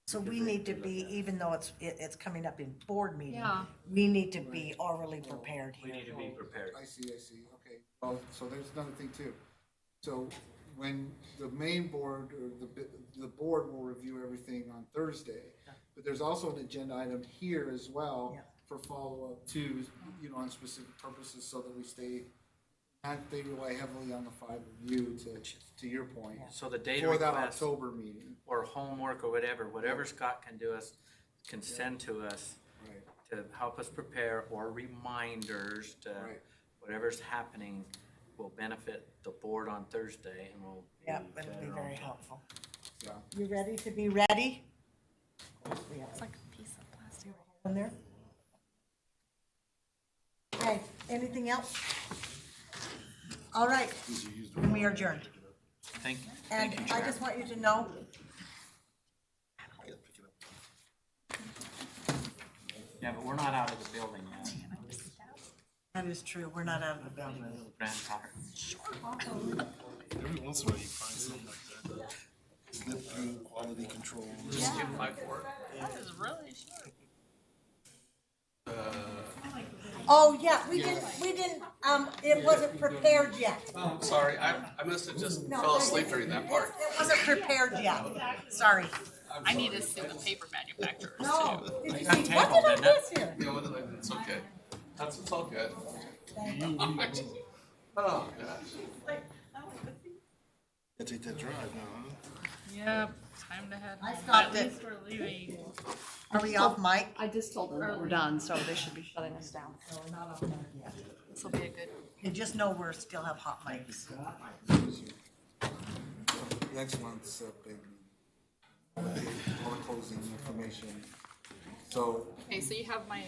S1: So we need to be, even though it's coming up in board meeting,
S13: Yeah.
S1: we need to be orally prepared
S11: We
S1: here.
S11: need to be prepared.
S6: I see, okay. Well, so there's another thing too. So when the main board or the board will review everything on Thursday, but there's also an agenda item here as well for follow-up too, on specific purposes so that we they rely heavily on the 5 of you to your point.
S11: So the data
S6: For that
S11: request
S6: October meeting.
S11: or homework or whatever Scott can do us, can send to us to help us prepare, or reminders to whatever's happening will benefit the board on Thursday, and will be
S1: Yeah, it'll be
S11: better
S1: very
S11: on top.
S1: helpful.
S6: Yeah.
S1: You ready to be ready?
S13: It's like a piece of plastic.
S1: On there? Okay, anything else? All right, we are adjourned.
S11: Thank you.
S1: And I just want you to know,
S11: Yeah, but we're not out of the building yet.
S1: that is true, we're not out of the building.
S11: Grandfather.
S12: Every once in a while you find something like that. Slip through quality control.
S8: Just give 5 for it.
S13: That is really short.
S1: Oh, yeah, we didn't, it wasn't prepared yet.
S8: Oh, I'm sorry, I must have just fell asleep during that part.
S1: It wasn't prepared yet, sorry.
S13: I need to sue the paper manufacturers
S1: No.
S13: too.
S1: Did you
S11: got
S1: see,
S11: tabled,
S1: what did I
S11: didn't it?
S1: miss here?
S8: You know what, it's okay. It's all good. Oh, gosh.
S12: Gotta take that drive now, huh?
S13: Yep, time to head
S1: I
S13: home.
S1: stopped
S13: At
S1: it.
S13: least we're leaving.
S1: Are we off mic?
S13: I just told them that we're done, so they should be shutting us down.
S1: No, we're not off mic yet.
S13: This will be a good.
S1: You just know we're still have hot mics.
S6: Next month's big meeting. All the closing information. So
S13: Okay, so you have my